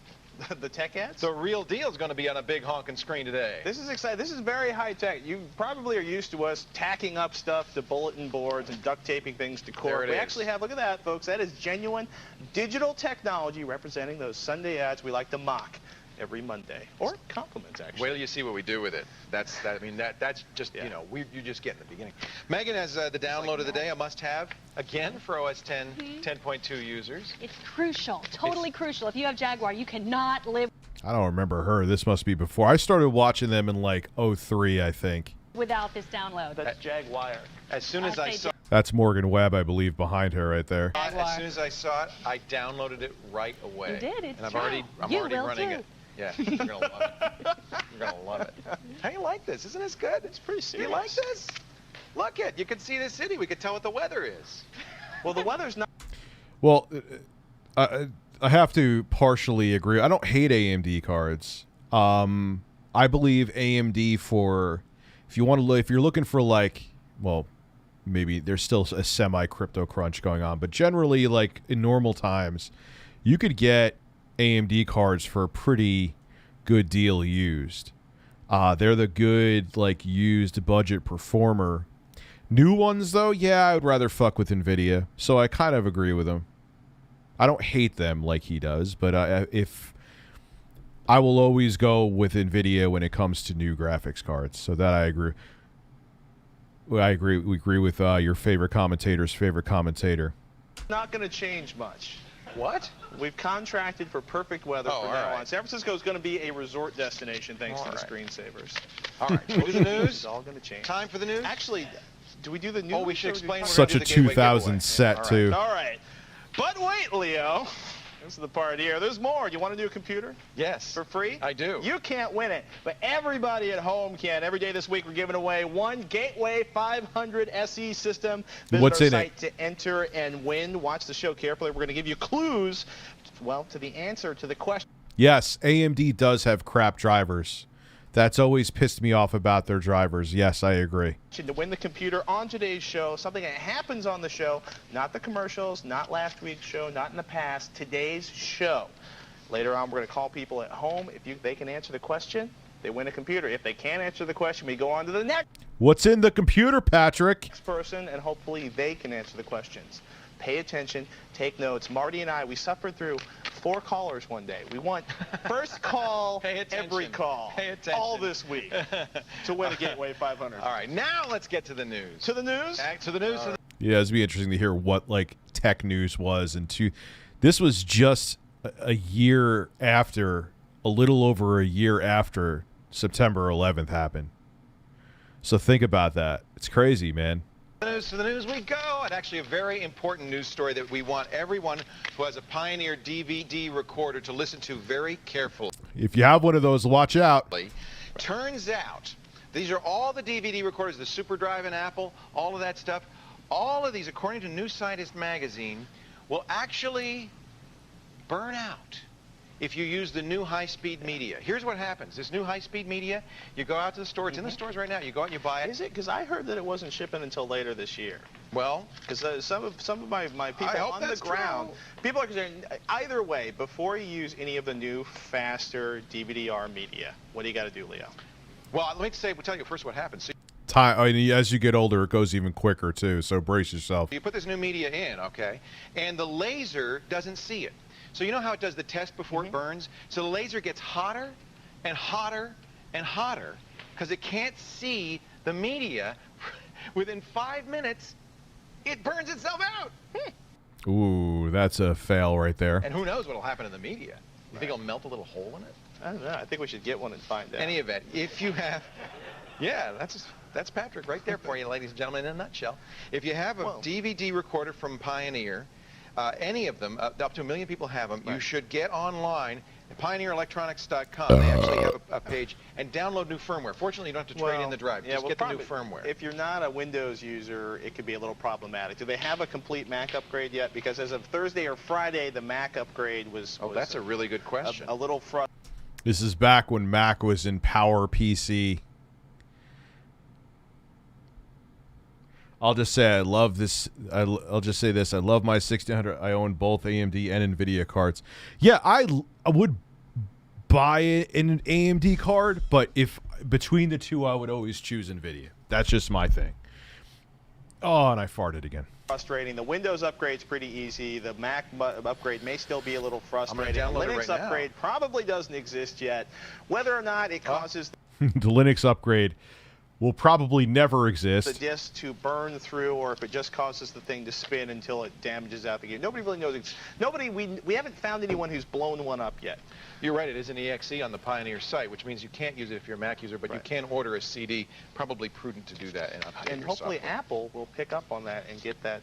[SPEAKER 7] the tech ads?
[SPEAKER 8] the real deal is going to be on a big honking screen today.
[SPEAKER 7] This is exciting. This is very high tech. You probably are used to us tacking up stuff to bulletin boards and duct taping things to
[SPEAKER 8] There
[SPEAKER 7] cord.
[SPEAKER 8] it
[SPEAKER 7] We
[SPEAKER 8] is.
[SPEAKER 7] actually have, look at that, folks. That is genuine digital technology representing those Sunday ads we like to mock every Monday. Or compliments, actually.
[SPEAKER 8] Wait till you see what we do with it. That's just,
[SPEAKER 7] Yeah.
[SPEAKER 8] you know, you just get in the beginning. Megan has the download of the day, a must-have, again, for OS 10, 10.2 users.
[SPEAKER 10] It's crucial, totally crucial. If you have Jaguar, you cannot live
[SPEAKER 4] I don't remember her. This must be before. I started watching them in, like, 03, I think.
[SPEAKER 10] without this download.
[SPEAKER 7] That's Jaguar.
[SPEAKER 8] As soon as I saw
[SPEAKER 4] That's Morgan Webb, I believe, behind her right there.
[SPEAKER 8] as soon as I saw it, I downloaded it right away.
[SPEAKER 10] You did, it's
[SPEAKER 8] and I'm
[SPEAKER 10] true.
[SPEAKER 8] already
[SPEAKER 10] You
[SPEAKER 8] already
[SPEAKER 10] will
[SPEAKER 8] running
[SPEAKER 10] too.
[SPEAKER 8] it. Yeah, you're gonna love it. You're gonna love it. How do you like this? Isn't this good?
[SPEAKER 7] It's pretty
[SPEAKER 8] Do
[SPEAKER 7] serious.
[SPEAKER 8] you like this? Look it. You can see the city. We can tell what the weather is.
[SPEAKER 7] Well, the weather's not.
[SPEAKER 4] Well, I have to partially agree. I don't hate AMD cards. I believe AMD for if you want to look, if you're looking for like, well, maybe there's still a semi crypto crunch going on, but generally, like in normal times, you could get AMD cards for a pretty good deal used. They're the good like used budget performer. New ones though, yeah, I would rather fuck with Nvidia. So I kind of agree with him. I don't hate them like he does, but if I will always go with Nvidia when it comes to new graphics cards. So that I agree. I agree. We agree with your favorite commentator's favorite commentator.
[SPEAKER 7] Not going to change much.
[SPEAKER 8] What?
[SPEAKER 7] We've contracted for perfect weather
[SPEAKER 8] Oh,
[SPEAKER 7] from
[SPEAKER 8] all
[SPEAKER 7] now
[SPEAKER 8] right.
[SPEAKER 7] on. San Francisco is going to be a resort destination thanks
[SPEAKER 8] All
[SPEAKER 7] to the
[SPEAKER 8] right.
[SPEAKER 7] screensavers.
[SPEAKER 8] All right. Should we do the
[SPEAKER 7] This
[SPEAKER 8] news?
[SPEAKER 7] is all going to change.
[SPEAKER 8] Time for the news?
[SPEAKER 7] Actually, do we do the news?
[SPEAKER 8] Oh, we should
[SPEAKER 7] or do
[SPEAKER 8] explain. We're
[SPEAKER 4] Such
[SPEAKER 8] gonna
[SPEAKER 4] a
[SPEAKER 8] do the gateway
[SPEAKER 4] 2000
[SPEAKER 8] giveaway.
[SPEAKER 4] set
[SPEAKER 8] All right.
[SPEAKER 4] too.
[SPEAKER 7] All right. But wait, Leo. This is the part here. There's more. You want a new computer
[SPEAKER 8] Yes.
[SPEAKER 7] for free?
[SPEAKER 8] I do.
[SPEAKER 7] You can't win it, but everybody at home can. Every day this week, we're giving away one Gateway 500 SE system. Visit
[SPEAKER 4] What's
[SPEAKER 7] our
[SPEAKER 4] in
[SPEAKER 7] site to enter and win. Watch the show carefully. We're going to give you clues, well, to the answer to the question.
[SPEAKER 4] Yes, AMD does have crap drivers. That's always pissed me off about their drivers. Yes, I agree.
[SPEAKER 7] To win the computer on today's show, something that happens on the show, not the commercials, not last week's show, not in the past, today's show. Later on, we're going to call people at home. If they can answer the question, they win a computer. If they can't answer the question, we go on to the next
[SPEAKER 4] What's in the computer, Patrick?
[SPEAKER 7] person, and hopefully they can answer the questions. Pay attention, take notes. Marty and I, we suffered through 4 callers one day. We want first call
[SPEAKER 8] Pay attention.
[SPEAKER 7] every call
[SPEAKER 8] Pay attention.
[SPEAKER 7] all this week to win a Gateway 500.
[SPEAKER 8] All right. Now let's get to the news.
[SPEAKER 7] To the news?
[SPEAKER 8] Back to the news.
[SPEAKER 4] Yeah, it'd be interesting to hear what like tech news was. This was just a year after, a little over a year after September 11th happened. So think about that. It's crazy, man.
[SPEAKER 8] To the news we go, and actually a very important news story that we want everyone who has a Pioneer DVD recorder to listen to very carefully.
[SPEAKER 4] If you have one of those, watch out.
[SPEAKER 8] Turns out, these are all the DVD recorders, the SuperDrive and Apple, all of that stuff. All of these, according to New Scientist magazine, will actually burn out if you use the new high-speed media. Here's what happens. This new high-speed media, you go out to the store. It's in the stores right now. You go out and you buy it.
[SPEAKER 7] Is it? Because I heard that it wasn't shipping until later this year.
[SPEAKER 8] Well,
[SPEAKER 7] because some of my people on the ground, people are concerned. Either way, before you use any of the new, faster DVD-R media, what do you got to do, Leo?
[SPEAKER 8] Well, let me tell you first what happens. So
[SPEAKER 4] as you get older, it goes even quicker, too, so brace yourself.
[SPEAKER 8] you put this new media in, okay, and the laser doesn't see it. So you know how it does the test before it burns? So the laser gets hotter and hotter and hotter because it can't see the media. Within 5 minutes, it burns itself out.
[SPEAKER 4] Ooh, that's a fail right there.
[SPEAKER 8] And who knows what will happen to the media? You think it'll melt a little hole in it?
[SPEAKER 7] I don't know. I think we should get one and find out.
[SPEAKER 8] Any event, if you have... Yeah, that's Patrick right there for you, ladies and gentlemen, in a nutshell. If you have a DVD recorder from Pioneer, any of them, up to 1 million people have them, you should get online at pioneerelectronics.com. They actually have a page, and download new firmware. Fortunately, you don't have to trade in the drive. Just get the new firmware.
[SPEAKER 7] If you're not a Windows user, it could be a little problematic. Do they have a complete Mac upgrade yet? Because as of Thursday or Friday, the Mac upgrade was
[SPEAKER 8] that's a really good question.
[SPEAKER 7] A little frustrating.
[SPEAKER 4] This is back when Mac was in Power PC. I'll just say I love this. I'll just say this. I love my 1600. I own both AMD and NVIDIA cards. Yeah, I would buy an AMD card, but if between the two, I would always choose NVIDIA. That's just my thing. Oh, and I farted again.
[SPEAKER 7] Frustrating. The Windows upgrade's pretty easy. The Mac upgrade may still be a little frustrating. The
[SPEAKER 8] download it
[SPEAKER 7] Linux
[SPEAKER 8] right now.
[SPEAKER 7] upgrade probably doesn't exist yet. Whether or not it causes
[SPEAKER 4] The Linux upgrade will probably never exist.
[SPEAKER 7] the disk to burn through, or if it just causes the thing to spin until it damages out the game. Nobody really knows. We haven't found anyone who's blown one up yet.
[SPEAKER 8] You're right, it is an EXE on the Pioneer site, which means you can't use it if you're a Mac user, but you can order a CD. Probably prudent to do that.
[SPEAKER 7] And hopefully Apple will pick up on that and get that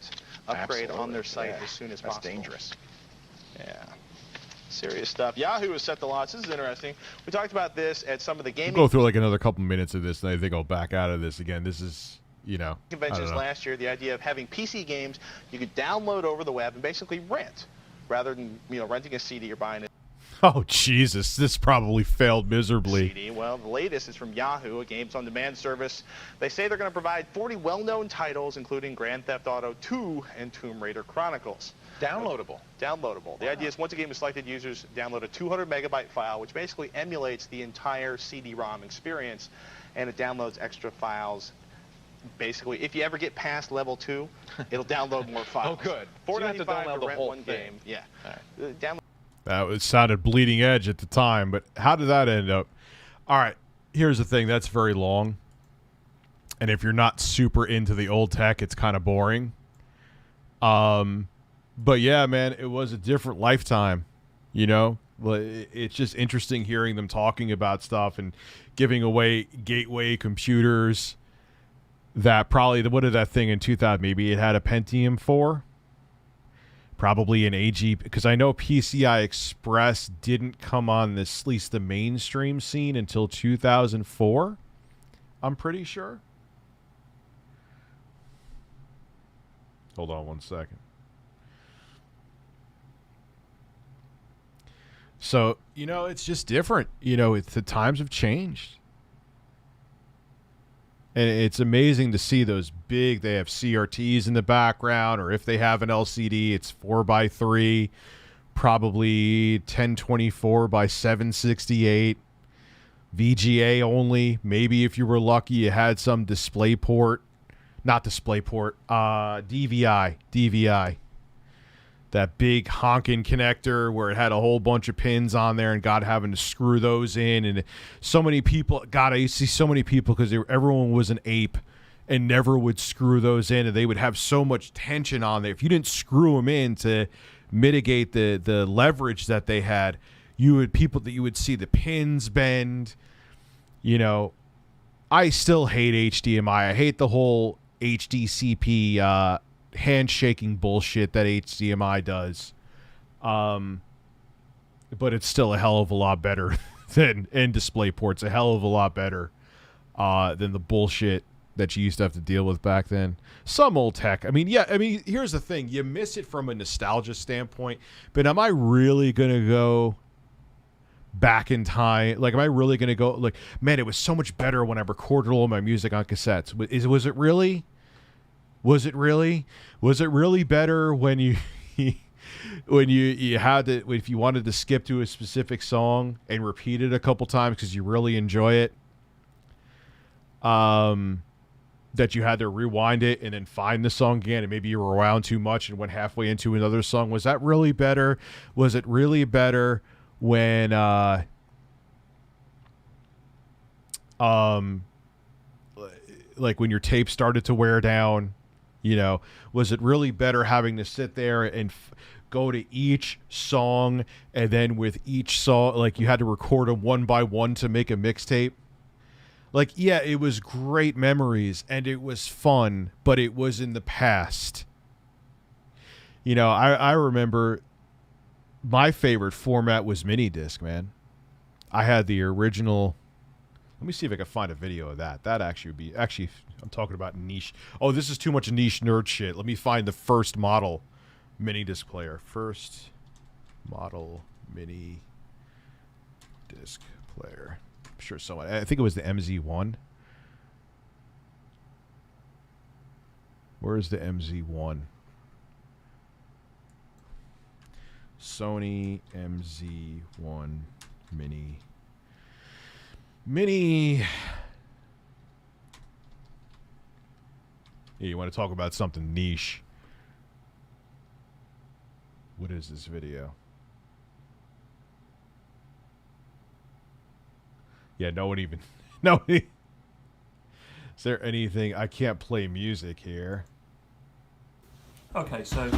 [SPEAKER 7] upgrade on their site as soon as possible.
[SPEAKER 8] That's dangerous.
[SPEAKER 7] Yeah. Serious stuff. Yahoo has set the laws. This is interesting. We talked about this at some of the gaming
[SPEAKER 4] We'll go through like another couple minutes of this, and I think I'll back out of this again. This is,
[SPEAKER 7] conventions last year. The idea of having PC games you could download over the web and basically rent, rather than renting a CD or buying it.
[SPEAKER 4] Oh, Jesus. This probably failed miserably.
[SPEAKER 7] CD. Well, the latest is from Yahoo, a games-on-demand service. They say they're going to provide 40 well-known titles, including Grand Theft Auto 2 and Tomb Raider Chronicles.
[SPEAKER 8] Downloadable.
[SPEAKER 7] Downloadable. The idea is once a game is selected, users download a 200-megabyte file, which basically emulates the entire CD-ROM experience, and it downloads extra files. Basically, if you ever get past level 2, it'll download more files.
[SPEAKER 8] Oh, good.
[SPEAKER 7] $4.95
[SPEAKER 8] So you don't have to download the
[SPEAKER 7] rent
[SPEAKER 8] whole
[SPEAKER 7] one
[SPEAKER 8] thing.
[SPEAKER 7] game. Yeah.
[SPEAKER 8] Right.
[SPEAKER 4] It sounded bleeding edge at the time, but how did that end up? All right, here's the thing. That's very long. And if you're not super into the old tech, it's kind of boring. But yeah, man, it was a different lifetime, It's just interesting hearing them talking about stuff and giving away gateway computers that probably, what did that thing in 2000? Maybe it had a Pentium 4? Probably an AG, because I know PCI Express didn't come on this, at least the mainstream scene, until 2004. I'm pretty sure. Hold on one second. So, it's just different. The times have changed. And it's amazing to see those big, they have CRTs in the background, or if they have an LCD, it's 4x3, probably 1024 by 768, VGA only. Maybe if you were lucky, you had some DisplayPort, not DisplayPort, DVI. That big honking connector where it had a whole bunch of pins on there, and God, having to screw those in. And so many people, God, I used to see so many people because everyone was an ape and never would screw those in. And they would have so much tension on there. If you didn't screw them in to mitigate the leverage that they had, you would see the pins bend. I still hate HDMI. I hate the whole HDCP handshaking bullshit that HDMI does, but it's still a hell of a lot better than, and DisplayPort's a hell of a lot better than the bullshit that you used to have to deal with back then. Some old tech. Here's the thing: you miss it from a nostalgia standpoint, but am I really gonna go back in time? Like, am I really going to go, like, man, it was so much better when I recorded all my music on cassettes. Was it really? Was it really? Was it really better when you when you had to, if you wanted to skip to a specific song and repeat it a couple times because you really enjoy it? That you had to rewind it and then find the song again, and maybe you were around too much and went halfway into another song. Was that really better? Was it really better when like when your tape started to wear down? You know, was it really better having to sit there and go to each song, and then with each song, like, you had to record them one by one to make a mixtape? Like, yeah, it was great memories and it was fun, but it was in the past. You know, I remember my favorite format was Minidisc, man. I had the original. Let me see if I can find a video of that. That actually would be, actually, I'm talking about niche. Oh, this is too much niche nerd shit. Let me find the first model Minidisc player. First model Minidisc player. I'm sure someone, I think it was the MZ1. Where is the MZ1? Sony MZ1 Mini. Yeah, you want to talk about something niche. What is this video? Yeah, no one even... No. Is there anything... I can't play music here.
[SPEAKER 11] Okay, so I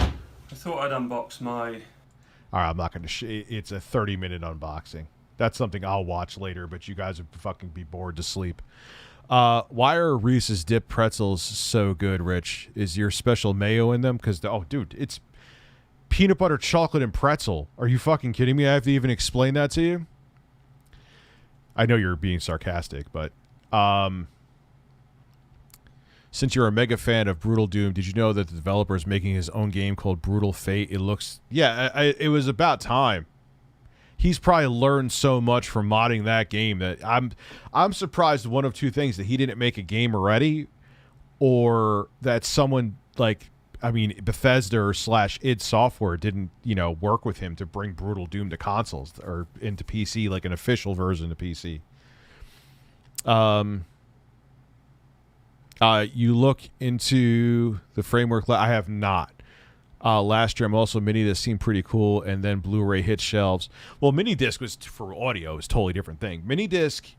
[SPEAKER 11] thought I'd unbox my...
[SPEAKER 4] Alright, I'm not going to... It's a 30-minute unboxing. That's something I'll watch later, but you guys would fucking be bored to sleep. Why are Reese's Dip Pretzels so good, Rich? Is your special mayo in them? Because, oh, dude, it's peanut butter, chocolate, and pretzel. Are you fucking kidding me? I have to even explain that to you? I know you're being sarcastic, but since you're a mega fan of Brutal Doom, did you know that the developer is making his own game called Brutal Fate? It looks... Yeah, it was about time. He's probably learned so much from modding that game that I'm surprised one of two things: that he didn't make a game already, or that someone like, I mean, Bethesda or /id Software didn't, you know, work with him to bring Brutal Doom to consoles or into PC, like an official version of PC. You look into the framework. I have not. Last year, I'm also Minidisc seemed pretty cool, and then Blu-ray hit shelves. Well, Minidisc was for audio; it was a totally different thing. Minidisc,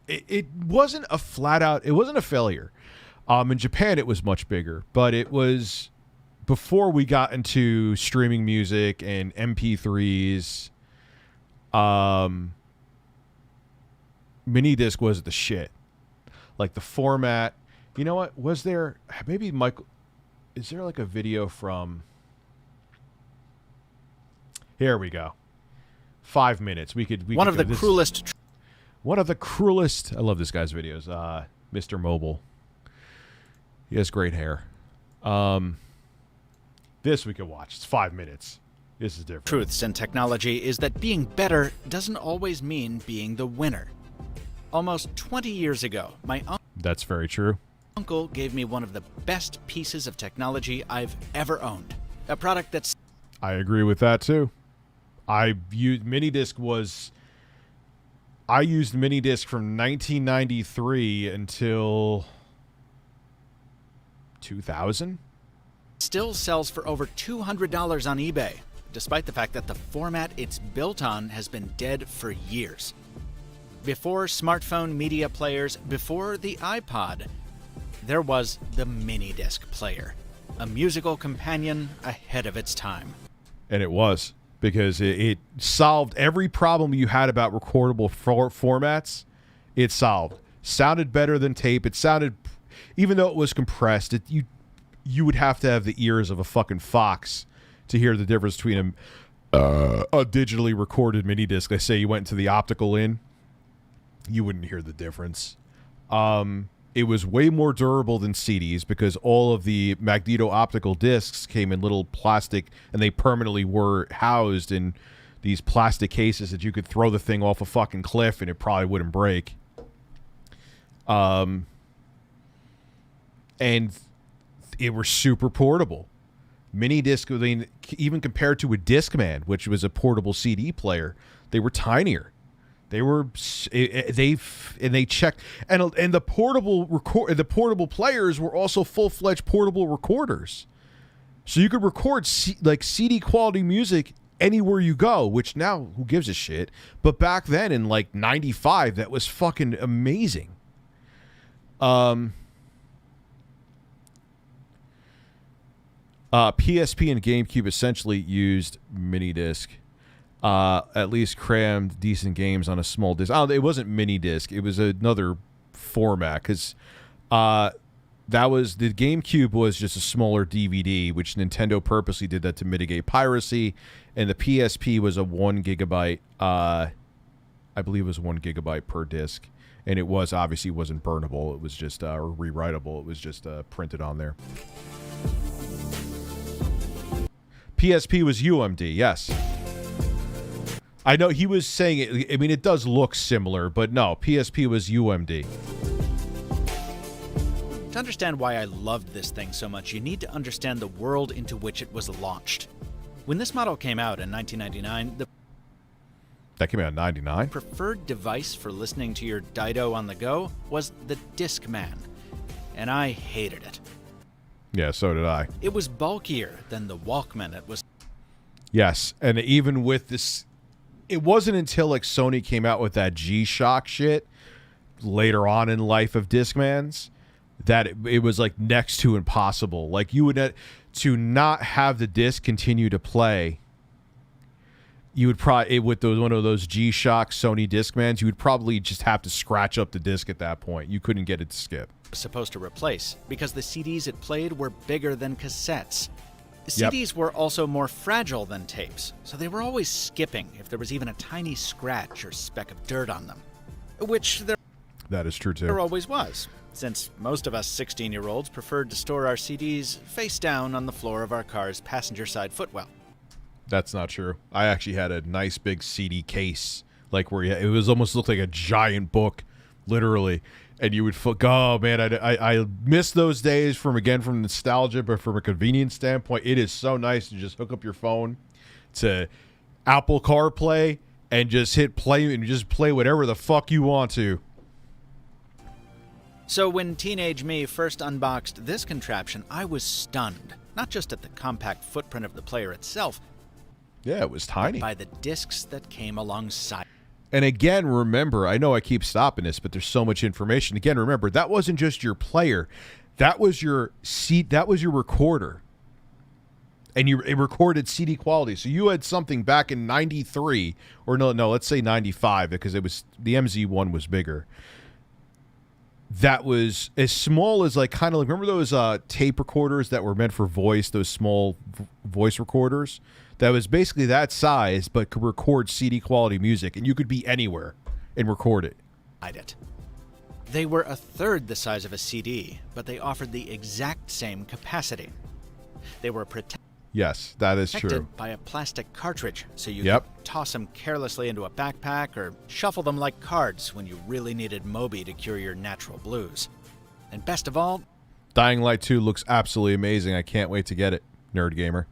[SPEAKER 4] it wasn't a flat out. It wasn't a failure. In Japan, it was much bigger, but it was before we got into streaming music and MP3s. Minidisc was the shit. Like the format. You know what? Was there maybe Michael? Is there like a video from... Here we go. 5 minutes. We could
[SPEAKER 12] one of the cruelest...
[SPEAKER 4] One of the cruelest... I love this guy's videos. Mr. Mobile. He has great hair. This we could watch. It's 5 minutes. This is different.
[SPEAKER 12] Truths in technology is that being better doesn't always mean being the winner. Almost 20 years ago, my
[SPEAKER 4] That's very true.
[SPEAKER 12] uncle gave me one of the best pieces of technology I've ever owned. A product that's...
[SPEAKER 4] I agree with that too. I used Minidisc from 1993 until 2000.
[SPEAKER 12] Still sells for over $200 on eBay, despite the fact that the format it's built on has been dead for years. Before smartphone media players, before the iPod, there was the Minidisc player, a musical companion ahead of its time.
[SPEAKER 4] And it was, because it solved every problem you had about recordable formats. It solved. Sounded better than tape. It sounded, even though it was compressed, you would have to have the ears of a fucking fox to hear the difference between a digitally recorded Minidisc. They say you went into the optical in, you wouldn't hear the difference. It was way more durable than CDs because all of the magneto optical discs came in little plastic, and they permanently were housed in these plastic cases that you could throw the thing off a fucking cliff and it probably wouldn't break. And it were super portable. Minidisc, I mean, even compared to a Discman, which was a portable CD player, they were tinier. They were they checked, and the portable players were also full-fledged portable recorders, so you could record like CD quality music anywhere you go. Which now, who gives a shit? But back then, in like '95, that was fucking amazing. PSP and GameCube essentially used Minidisc. At least crammed decent games on a small disc. Oh, it wasn't Minidisc. It was another format because that was the GameCube was just a smaller DVD, which Nintendo purposely did that to mitigate piracy, and the PSP was a 1 gigabyte. I believe it was 1 gigabyte per disc, and it was obviously wasn't burnable. It was just or rewritable. It was just printed on there. PSP was UMD, yes. I know he was saying it. I mean, it does look similar, but no, PSP was UMD.
[SPEAKER 12] To understand why I loved this thing so much, you need to understand the world into which it was launched. When this model came out in 1999,
[SPEAKER 4] that came out in 99?
[SPEAKER 12] Preferred device for listening to your Dido on the go was the Discman, and I hated it.
[SPEAKER 4] Yeah, so did I.
[SPEAKER 12] It was bulkier than the Walkman. It was.
[SPEAKER 4] Yes, and even with this, it wasn't until like Sony came out with that G-Shock shit later on in life of Discmans that it was like next to impossible. Like you would to not have the disc continue to play. You would probably with one of those G-Shock Sony Discmans, you would probably just have to scratch up the disc at that point. You couldn't get it to skip.
[SPEAKER 12] Supposed to replace because the CDs it played were bigger than cassettes.
[SPEAKER 4] Yep.
[SPEAKER 12] CDs were also more fragile than tapes, so they were always skipping if there was even a tiny scratch or speck of dirt on them. Which
[SPEAKER 4] that is true too.
[SPEAKER 12] There always was, since most of us 16-year-olds preferred to store our CDs face down on the floor of our car's passenger side footwell.
[SPEAKER 4] That's not true. I actually had a nice big CD case, like where it was almost looked like a giant book, literally. And you would oh man, I miss those days from nostalgia, but from a convenience standpoint, it is so nice to just hook up your phone to Apple CarPlay and just hit play and just play whatever the fuck you want to.
[SPEAKER 12] So when teenage me first unboxed this contraption, I was stunned, not just at the compact footprint of the player itself.
[SPEAKER 4] Yeah, it was tiny.
[SPEAKER 12] But by the discs that came alongside.
[SPEAKER 4] And again, remember, I know I keep stopping this, but there's so much information. Again, remember, that wasn't just your player. That was your that was your recorder. And it recorded CD quality. So you had something back in 93, or no, let's say 95, because it was the MZ1 was bigger. That was as small as like kind of like, remember those tape recorders that were meant for voice, those small voice recorders? That was basically that size, but could record CD quality music, and you could be anywhere and record it.
[SPEAKER 12] They were a third the size of a CD, but they offered the exact same capacity. They were protected.
[SPEAKER 4] Yes, that is true.
[SPEAKER 12] By a plastic cartridge, so you could toss them carelessly into a backpack or shuffle them like cards when you really needed Moby to cure your natural blues. And best of all,
[SPEAKER 4] Dying Light 2 looks absolutely amazing. I can't wait to get it, Nerd Gamer.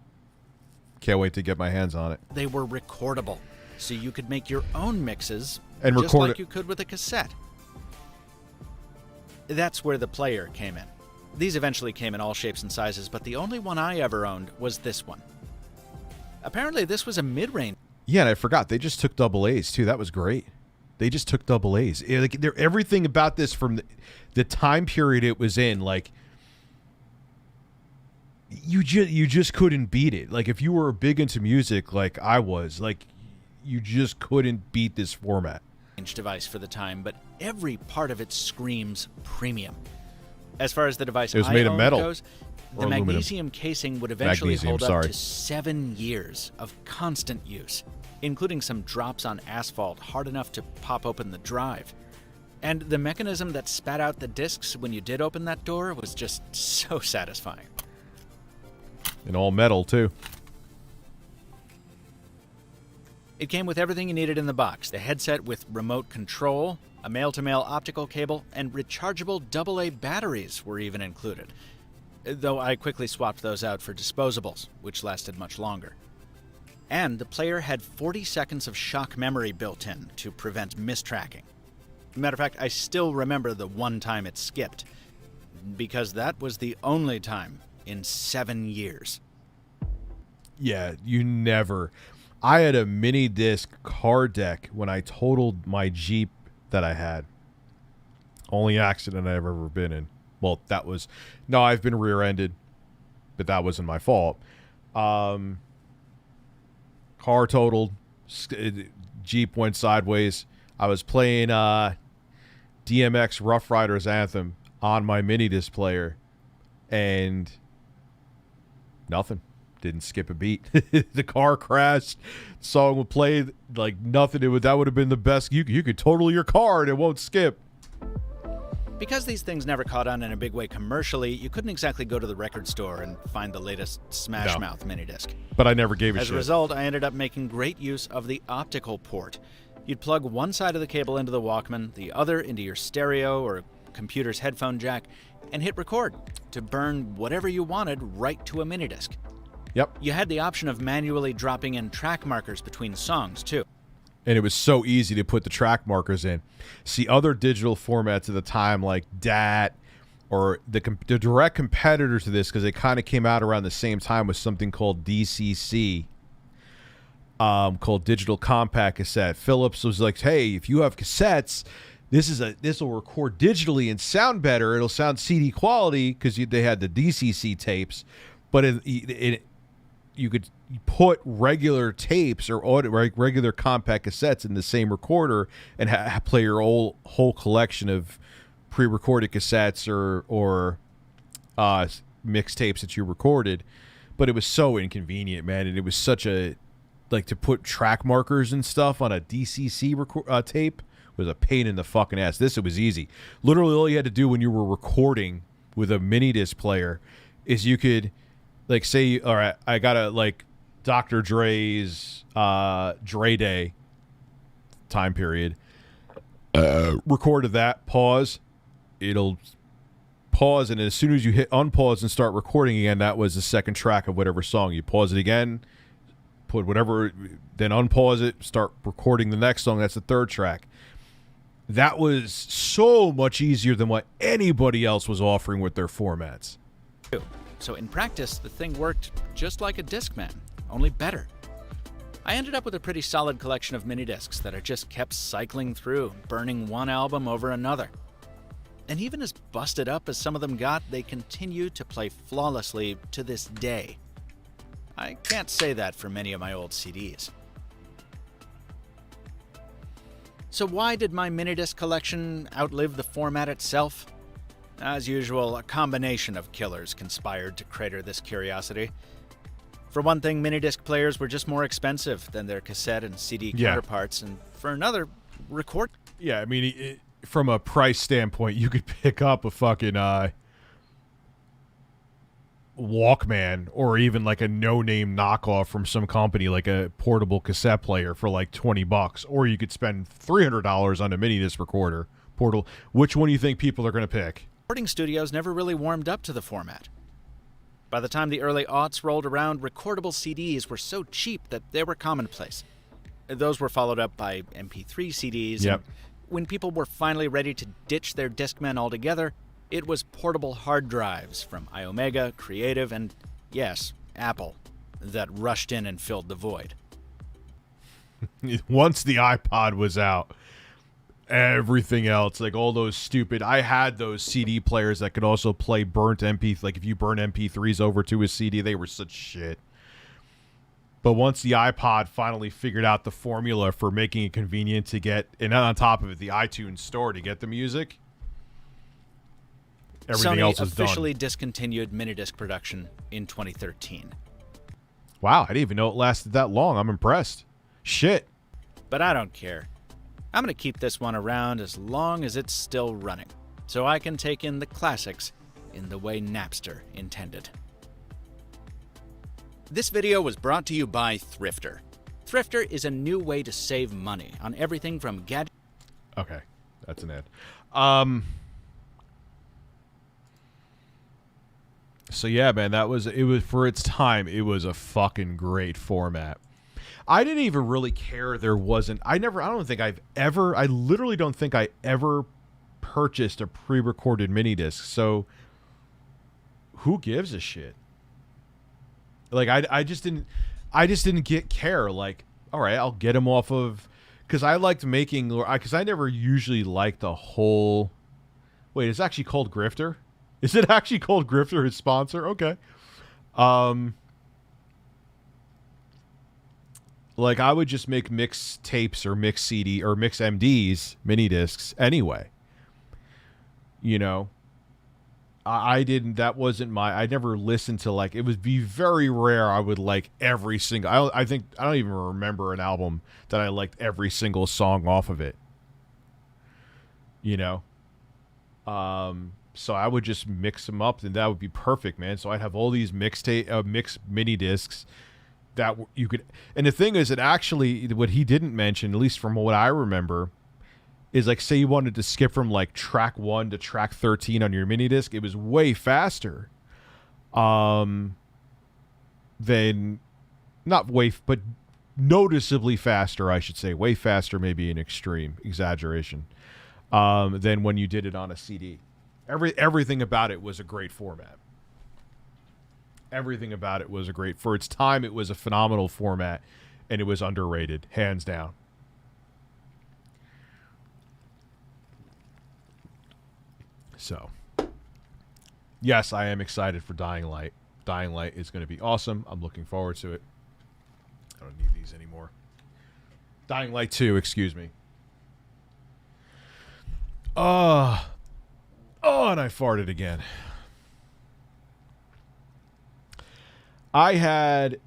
[SPEAKER 4] Can't wait to get my hands on it.
[SPEAKER 12] They were recordable, so you could make your own mixes
[SPEAKER 4] and
[SPEAKER 12] just
[SPEAKER 4] record
[SPEAKER 12] like you could with a cassette. That's where the player came in. These eventually came in all shapes and sizes, but the only one I ever owned was this one. Apparently, this was a mid-range.
[SPEAKER 4] Yeah, and I forgot. They just took double A's, too. That was great. They just took double A's. Everything about this from the time period it was in, like, you just couldn't beat it. Like, if you were big into music like I was, like, you just couldn't beat this format.
[SPEAKER 12] Device for the time, but every part of it screams premium. As far as the device
[SPEAKER 4] it was made of metal
[SPEAKER 12] goes, the magnesium casing would eventually hold up to 7 years of constant use, including some drops on asphalt hard enough to pop open the drive. And the mechanism that spat out the discs when you did open that door was just so satisfying.
[SPEAKER 4] And all metal, too.
[SPEAKER 12] It came with everything you needed in the box: the headset with remote control, a male-to-male optical cable, and rechargeable AA batteries were even included. Though I quickly swapped those out for disposables, which lasted much longer. And the player had 40 seconds of shock memory built in to prevent mistracking. Matter of fact, I still remember the one time it skipped, because that was the only time in 7 years.
[SPEAKER 4] Yeah, you never. I had a Minidisc car deck when I totaled my Jeep that I had. Only accident I've ever been in. Well, that was... No, I've been rear-ended, but that wasn't my fault. Car totaled. Jeep went sideways. I was playing DMX Rough Riders Anthem on my Minidisc player, and nothing. Didn't skip a beat. The car crashed. The song would play like nothing. That would have been the best. You could total your car and it won't skip.
[SPEAKER 12] Because these things never caught on in a big way commercially, you couldn't exactly go to the record store and find the latest Smash Mouth Minidisc.
[SPEAKER 4] But I never gave a shit.
[SPEAKER 12] As a result, I ended up making great use of the optical port. You'd plug one side of the cable into the Walkman, the other into your stereo or computer's headphone jack, and hit record to burn whatever you wanted right to a Minidisc.
[SPEAKER 4] Yep.
[SPEAKER 12] You had the option of manually dropping in track markers between songs, too.
[SPEAKER 4] And it was so easy to put the track markers in. See, other digital formats at the time, like DAT, or the direct competitor to this, because they kind of came out around the same time, was something called DCC, called Digital Compact Cassette. Philips was like, hey, if you have cassettes, this will record digitally and sound better. It'll sound CD quality, because they had the DCC tapes, but you could put regular tapes or regular compact cassettes in the same recorder and play your whole collection of pre-recorded cassettes or mixtapes that you recorded. But it was so inconvenient, man, and it was such a to put track markers and stuff on a DCC tape was a pain in the fucking ass. It was easy. Literally, all you had to do when you were recording with a Minidisc player is you could say, all right, I got Dr. Dre's Dre Day time period. Recorded that, pause. It'll pause, and as soon as you hit unpause and start recording again, that was the second track of whatever song. You pause it again, put whatever, then unpause it, start recording the next song. That's the third track. That was so much easier than what anybody else was offering with their formats.
[SPEAKER 12] So in practice, the thing worked just like a Discman, only better. I ended up with a pretty solid collection of Minidiscs that I just kept cycling through, burning one album over another. And even as busted up as some of them got, they continue to play flawlessly to this day. I can't say that for many of my old CDs. So why did my Minidisc collection outlive the format itself? As usual, a combination of killers conspired to crater this curiosity. For one thing, Minidisc players were just more expensive than their cassette and CD counterparts, and for another, record...
[SPEAKER 4] Yeah, I mean, from a price standpoint, you could pick up a fucking Walkman or even a no-name knockoff from some company, like a portable cassette player for $20, or you could spend $300 on a Minidisc recorder. Portal. Which one do you think people are going to pick?
[SPEAKER 12] Recording studios never really warmed up to the format. By the time the early aughts rolled around, recordable CDs were so cheap that they were commonplace. Those were followed up by MP3 CDs.
[SPEAKER 4] Yep.
[SPEAKER 12] And when people were finally ready to ditch their Discmen altogether, it was portable hard drives from iOmega, Creative, and, yes, Apple, that rushed in and filled the void.
[SPEAKER 4] Once the iPod was out, everything else, all those stupid... I had those CD players that could also play burnt MP... if you burn MP3s over to a CD, they were such shit. But once the iPod finally figured out the formula for making it convenient to get... And on top of it, the iTunes store to get the music... Everything else is done.
[SPEAKER 12] Sony officially discontinued Minidisc production in 2013.
[SPEAKER 4] Wow, I didn't even know it lasted that long. I'm impressed. Shit.
[SPEAKER 12] But I don't care. I'm going to keep this one around as long as it's still running, so I can take in the classics in the way Napster intended. This video was brought to you by Thrifter. Thrifter is a new way to save money on everything from gadgets.
[SPEAKER 4] Okay, that's an ad. So yeah, man, it was for its time. It was a fucking great format. I didn't even really care there wasn't. I literally don't think I ever purchased a pre-recorded minidisc. So who gives a shit? Like I just didn't care. Like, all right, I'll get them off of, because I liked making, because I never usually liked the whole. Wait, it's actually called Grifter. Is it actually called Grifter, his sponsor? Okay. Like, I would just make mix tapes or mix CD or mix MDs, mini discs anyway. You know, I never listened to, like, it would be very rare I would like every single, I don't even remember an album that I liked every single song off of it. You know? So I would just mix them up, and that would be perfect, man. So I'd have all these mixed mini discs that you could. And the thing is, it actually, what he didn't mention, at least from what I remember, is like, say you wanted to skip from like track 1 to track 13 on your mini disc, it was way faster. Than, not way, but noticeably faster, I should say. Way faster, maybe an extreme exaggeration, than when you did it on a CD. Everything about it was a great format. Everything about it was for its time, it was a phenomenal format, and it was underrated, hands down. So, yes, I am excited for Dying Light. Dying Light is going to be awesome. I'm looking forward to it. I don't need these anymore. Dying Light 2, excuse me. Oh, and I farted again. I had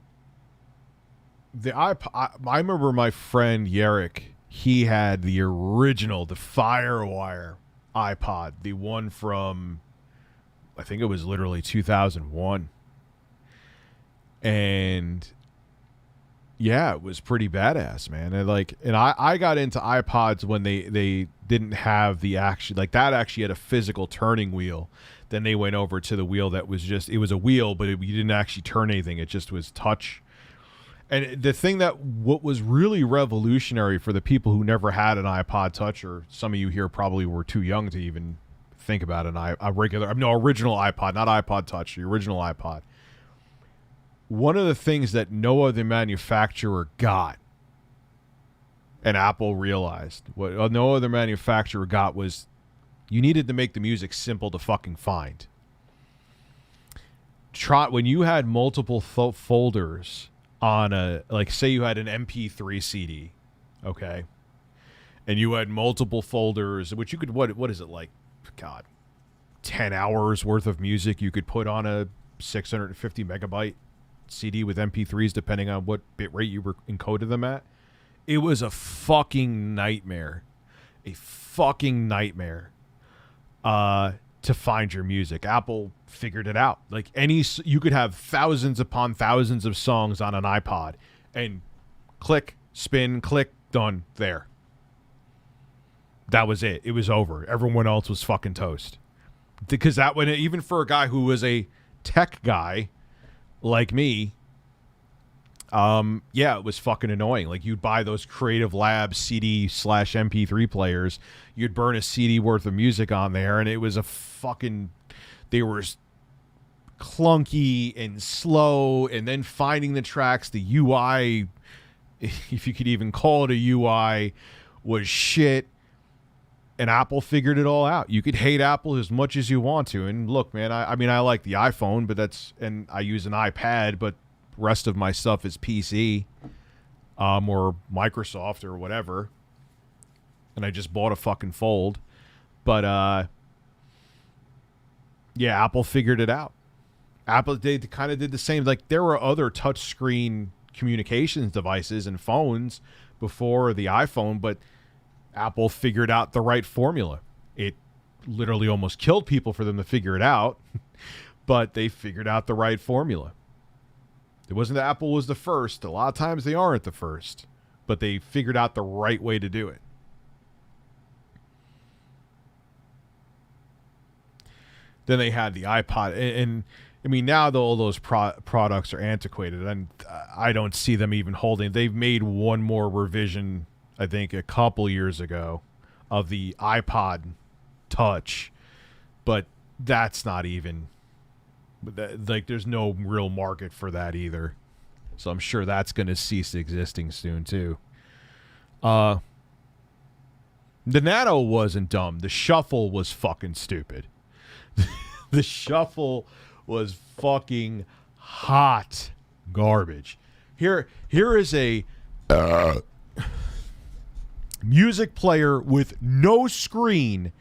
[SPEAKER 4] the iPod. I remember my friend Yarrick. He had the original, the Firewire iPod, the one from, I think it was literally 2001. And yeah, it was pretty badass, man. And I got into iPods when they didn't have the action, like that actually had a physical turning wheel. Then they went over to the wheel that was just, it was a wheel, but you didn't actually turn anything. It just was touch. And the thing what was really revolutionary for the people who never had an iPod Touch, or some of you here probably were too young to even think about original iPod, not iPod Touch, the original iPod. One of the things that no other manufacturer got, and Apple realized, what no other manufacturer got, was you needed to make the music simple to fucking find. When you had multiple folders on like say you had an MP3 CD, okay, and you had multiple folders, which you could, what is it, like, God, 10 hours worth of music you could put on a 650 megabyte CD with MP3s, depending on what bit rate you encoded them at. It was a fucking nightmare. A fucking nightmare to find your music. Apple figured it out. Like, you could have thousands upon thousands of songs on an iPod, and click, spin, click, done, there. That was it. It was over. Everyone else was fucking toast. Because that went, even for a guy who was a tech guy like me, yeah, it was fucking annoying. Like, you'd buy those Creative Labs CD/MP3 players, you'd burn a CD worth of music on there, and it was they were clunky and slow, and then finding the tracks, the UI, if you could even call it a UI, was shit. And Apple figured it all out. You could hate Apple as much as you want to. And look, man, I mean, I like the iPhone, and I use an iPad, but rest of my stuff is PC, or Microsoft or whatever. And I just bought a fucking Fold. But, yeah, Apple figured it out. They kind of did the same. Like, there were other touchscreen communications devices and phones before the iPhone, but Apple figured out the right formula. It literally almost killed people for them to figure it out, but they figured out the right formula. It wasn't that Apple was the first. A lot of times they aren't the first, but they figured out the right way to do it. Then they had the iPod, and I mean, now all those products are antiquated, and I don't see them even holding. They've made one more revision, I think, a couple years ago, of the iPod Touch, but that's not even, like, there's no real market for that either. So I'm sure that's going to cease existing soon too. The Nano wasn't dumb. The Shuffle was fucking stupid. The Shuffle was fucking hot garbage. Here is a music player with no screen.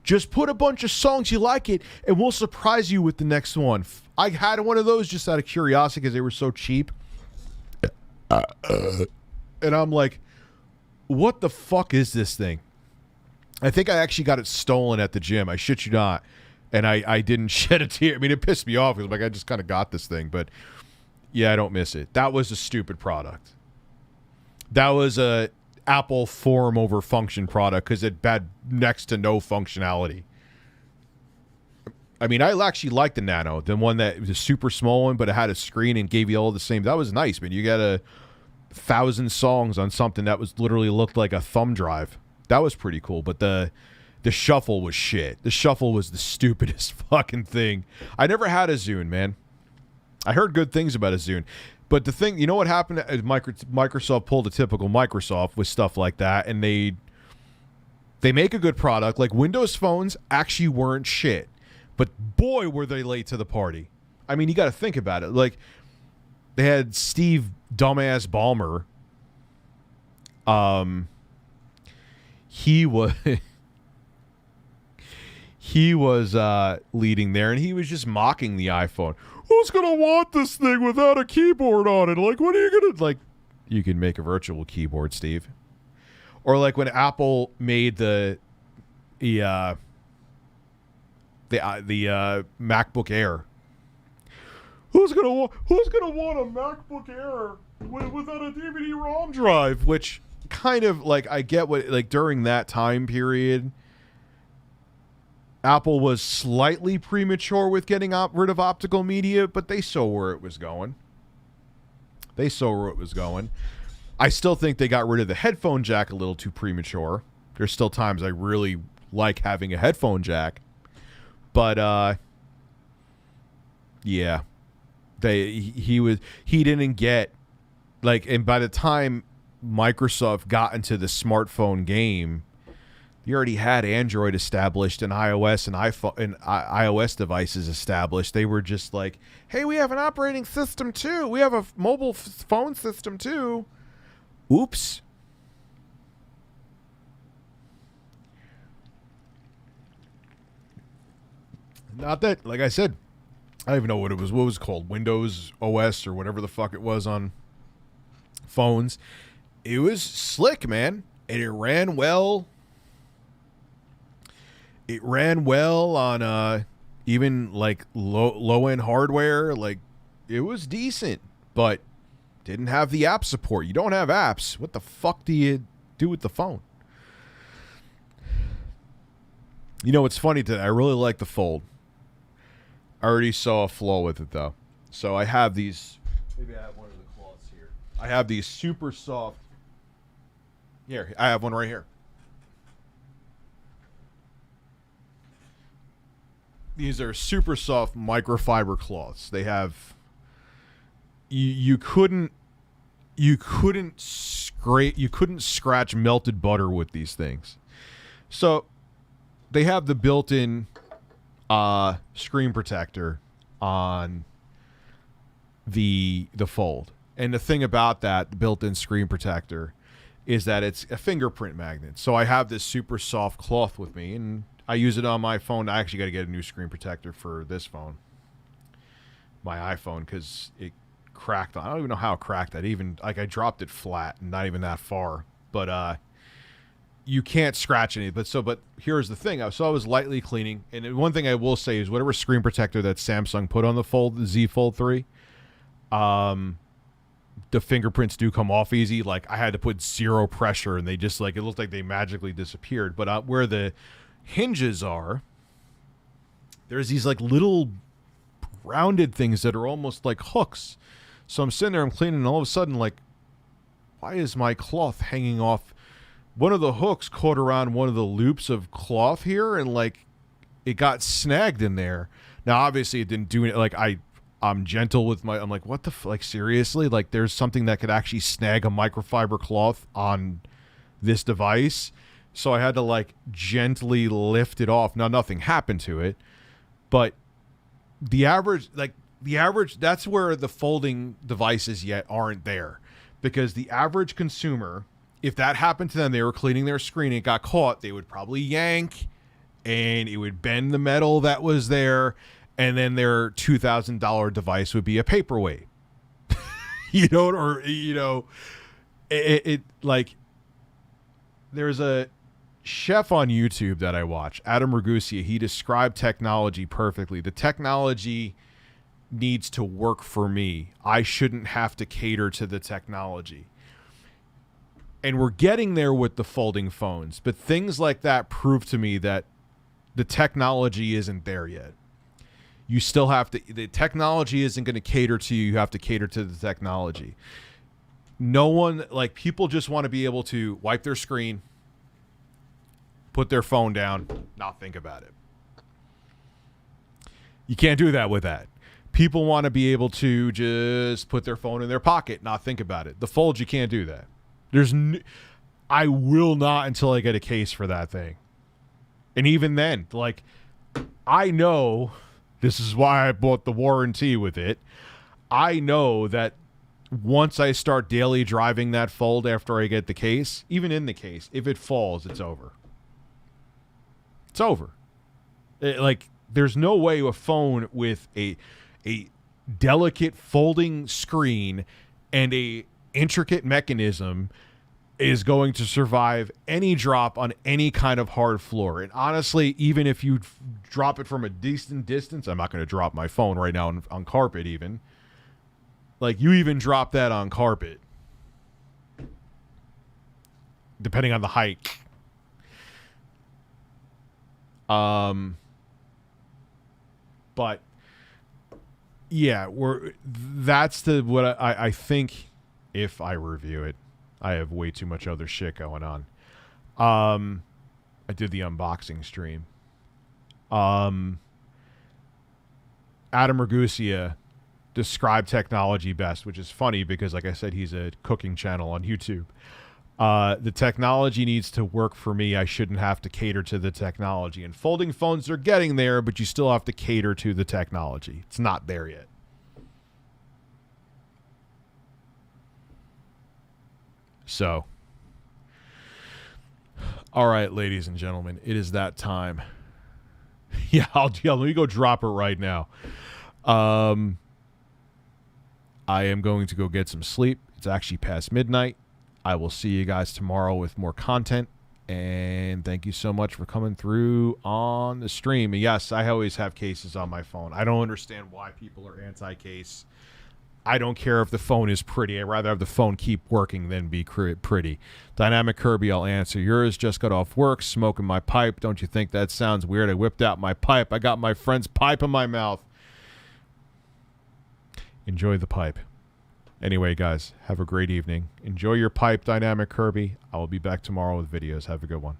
[SPEAKER 4] Just put a bunch of songs you like it, and we'll surprise you with the next one. I had one of those just out of curiosity because they were so cheap. And I'm like, what the fuck is this thing? I think I actually got it stolen at the gym. I shit you not. And I didn't shed a tear. I mean, it pissed me off because like I just kind of got this thing. But yeah, I don't miss it. That was a stupid product. That was a Apple form over function product because it had next to no functionality. I mean, I actually liked the Nano, the one that was a super small one, but it had a screen and gave you all the same. That was nice, man. You got 1,000 songs on something that was literally looked like a thumb drive. That was pretty cool. But the Shuffle was shit. The Shuffle was the stupidest fucking thing. I never had a Zune, man. I heard good things about a Zune. But the thing, you know what happened? Microsoft pulled a typical Microsoft with stuff like that, and they make a good product. Like, Windows phones actually weren't shit. But boy, were they late to the party. I mean, you got to think about it. Like, they had Steve Dumbass Ballmer. He was... He was leading there, and he was just mocking the iPhone. Who's going to want this thing without a keyboard on it? Like, what are you going to... Like, you can make a virtual keyboard, Steve. Or like when Apple made the MacBook Air. Who's gonna want a MacBook Air without a DVD-ROM drive? Which kind of, like, I get what, like, during that time period... Apple was slightly premature with getting rid of optical media, but they saw where it was going. I still think they got rid of the headphone jack a little too premature. There's still times I really like having a headphone jack. But, yeah. He didn't get, like, and by the time Microsoft got into the smartphone game, you already had Android established and iOS and iOS devices established. They were just like, hey, we have an operating system too. We have a mobile phone system too. Oops. Not that, like I said, I don't even know what it was. What was it called? Windows OS or whatever the fuck it was on phones. It was slick, man. And it ran well. It ran well on even like low end hardware. Like, it was decent, but didn't have the app support. You don't have apps. What the fuck do you do with the phone? You know, it's funny that I really like the Fold. I already saw a flaw with it though. So I have these. Maybe I have one of the cloths here. I have these super soft. Here, I have one right here. These are super soft microfiber cloths. They have you couldn't scratch melted butter with these things. So they have the built-in screen protector on the Fold. And the thing about that, the built-in screen protector, is that it's a fingerprint magnet. So I have this super soft cloth with me, and I use it on my phone. I actually got to get a new screen protector for this phone, my iPhone, because it cracked. I don't even know how it cracked that. Even, like, I dropped it flat, not even that far. But you can't scratch any. But here's the thing. So I was lightly cleaning, and one thing I will say is whatever screen protector that Samsung put on the Fold, the Z Fold 3, the fingerprints do come off easy. Like, I had to put 0 pressure, and they just, like, it looked like they magically disappeared. But where the hinges are, there's these, like, little rounded things that are almost like hooks. So I'm sitting there, I'm cleaning, and all of a sudden, like, why is my cloth hanging off? One of the hooks caught around one of the loops of cloth here, and, like, it got snagged in there. Now, obviously, it didn't do it. Like, I'm gentle with my, I'm like, what the, like, seriously? Like, there's something that could actually snag a microfiber cloth on this device. So I had to, like, gently lift it off. Now, nothing happened to it, but the average, that's where the folding devices yet aren't there, because the average consumer, if that happened to them, they were cleaning their screen, it got caught, they would probably yank, and it would bend the metal that was there, and then their $2,000 device would be a paperweight. You know, or, you know, it like, there's a chef on YouTube that I watch, Adam Ragusa. He described technology perfectly. The technology needs to work for me. I shouldn't have to cater to the technology. And we're getting there with the folding phones, but things like that prove to me that the technology isn't there yet. You still have to, the technology isn't going to cater to you. You have to cater to the technology. No one, like, people just want to be able to wipe their screen, put their phone down, not think about it. You can't do that with that. People want to be able to just put their phone in their pocket, not think about it. The Fold, you can't do that. I will not until I get a case for that thing. And even then, like, I know, this is why I bought the warranty with it. I know that once I start daily driving that Fold after I get the case, even in the case, if it falls, it's over. It's over. Like, there's no way a phone with a delicate folding screen and a intricate mechanism is going to survive any drop on any kind of hard floor. And honestly, even if you drop it from a decent distance, I'm not going to drop my phone right now on carpet even. Like, you even drop that on carpet, depending on the height. But yeah, that's what I think. If I review it, I have way too much other shit going on. I did the unboxing stream. Adam Ragusa described technology best, which is funny because, like I said, he's a cooking channel on YouTube. The technology needs to work for me. I shouldn't have to cater to the technology. And folding phones are getting there, but you still have to cater to the technology. It's not there yet. So, all right, ladies and gentlemen, it is that time. Yeah, let me go drop it right now. I am going to go get some sleep. It's actually past midnight. I will see you guys tomorrow with more content. And thank you so much for coming through on the stream. And yes, I always have cases on my phone. I don't understand why people are anti-case. I don't care if the phone is pretty. I'd rather have the phone keep working than be pretty. Dynamic Kirby, I'll answer yours. Just got off work, smoking my pipe. Don't you think that sounds weird? I whipped out my pipe. I got my friend's pipe in my mouth. Enjoy the pipe. Anyway, guys, have a great evening. Enjoy your pipe, Dynamic Kirby. I will be back tomorrow with videos. Have a good one.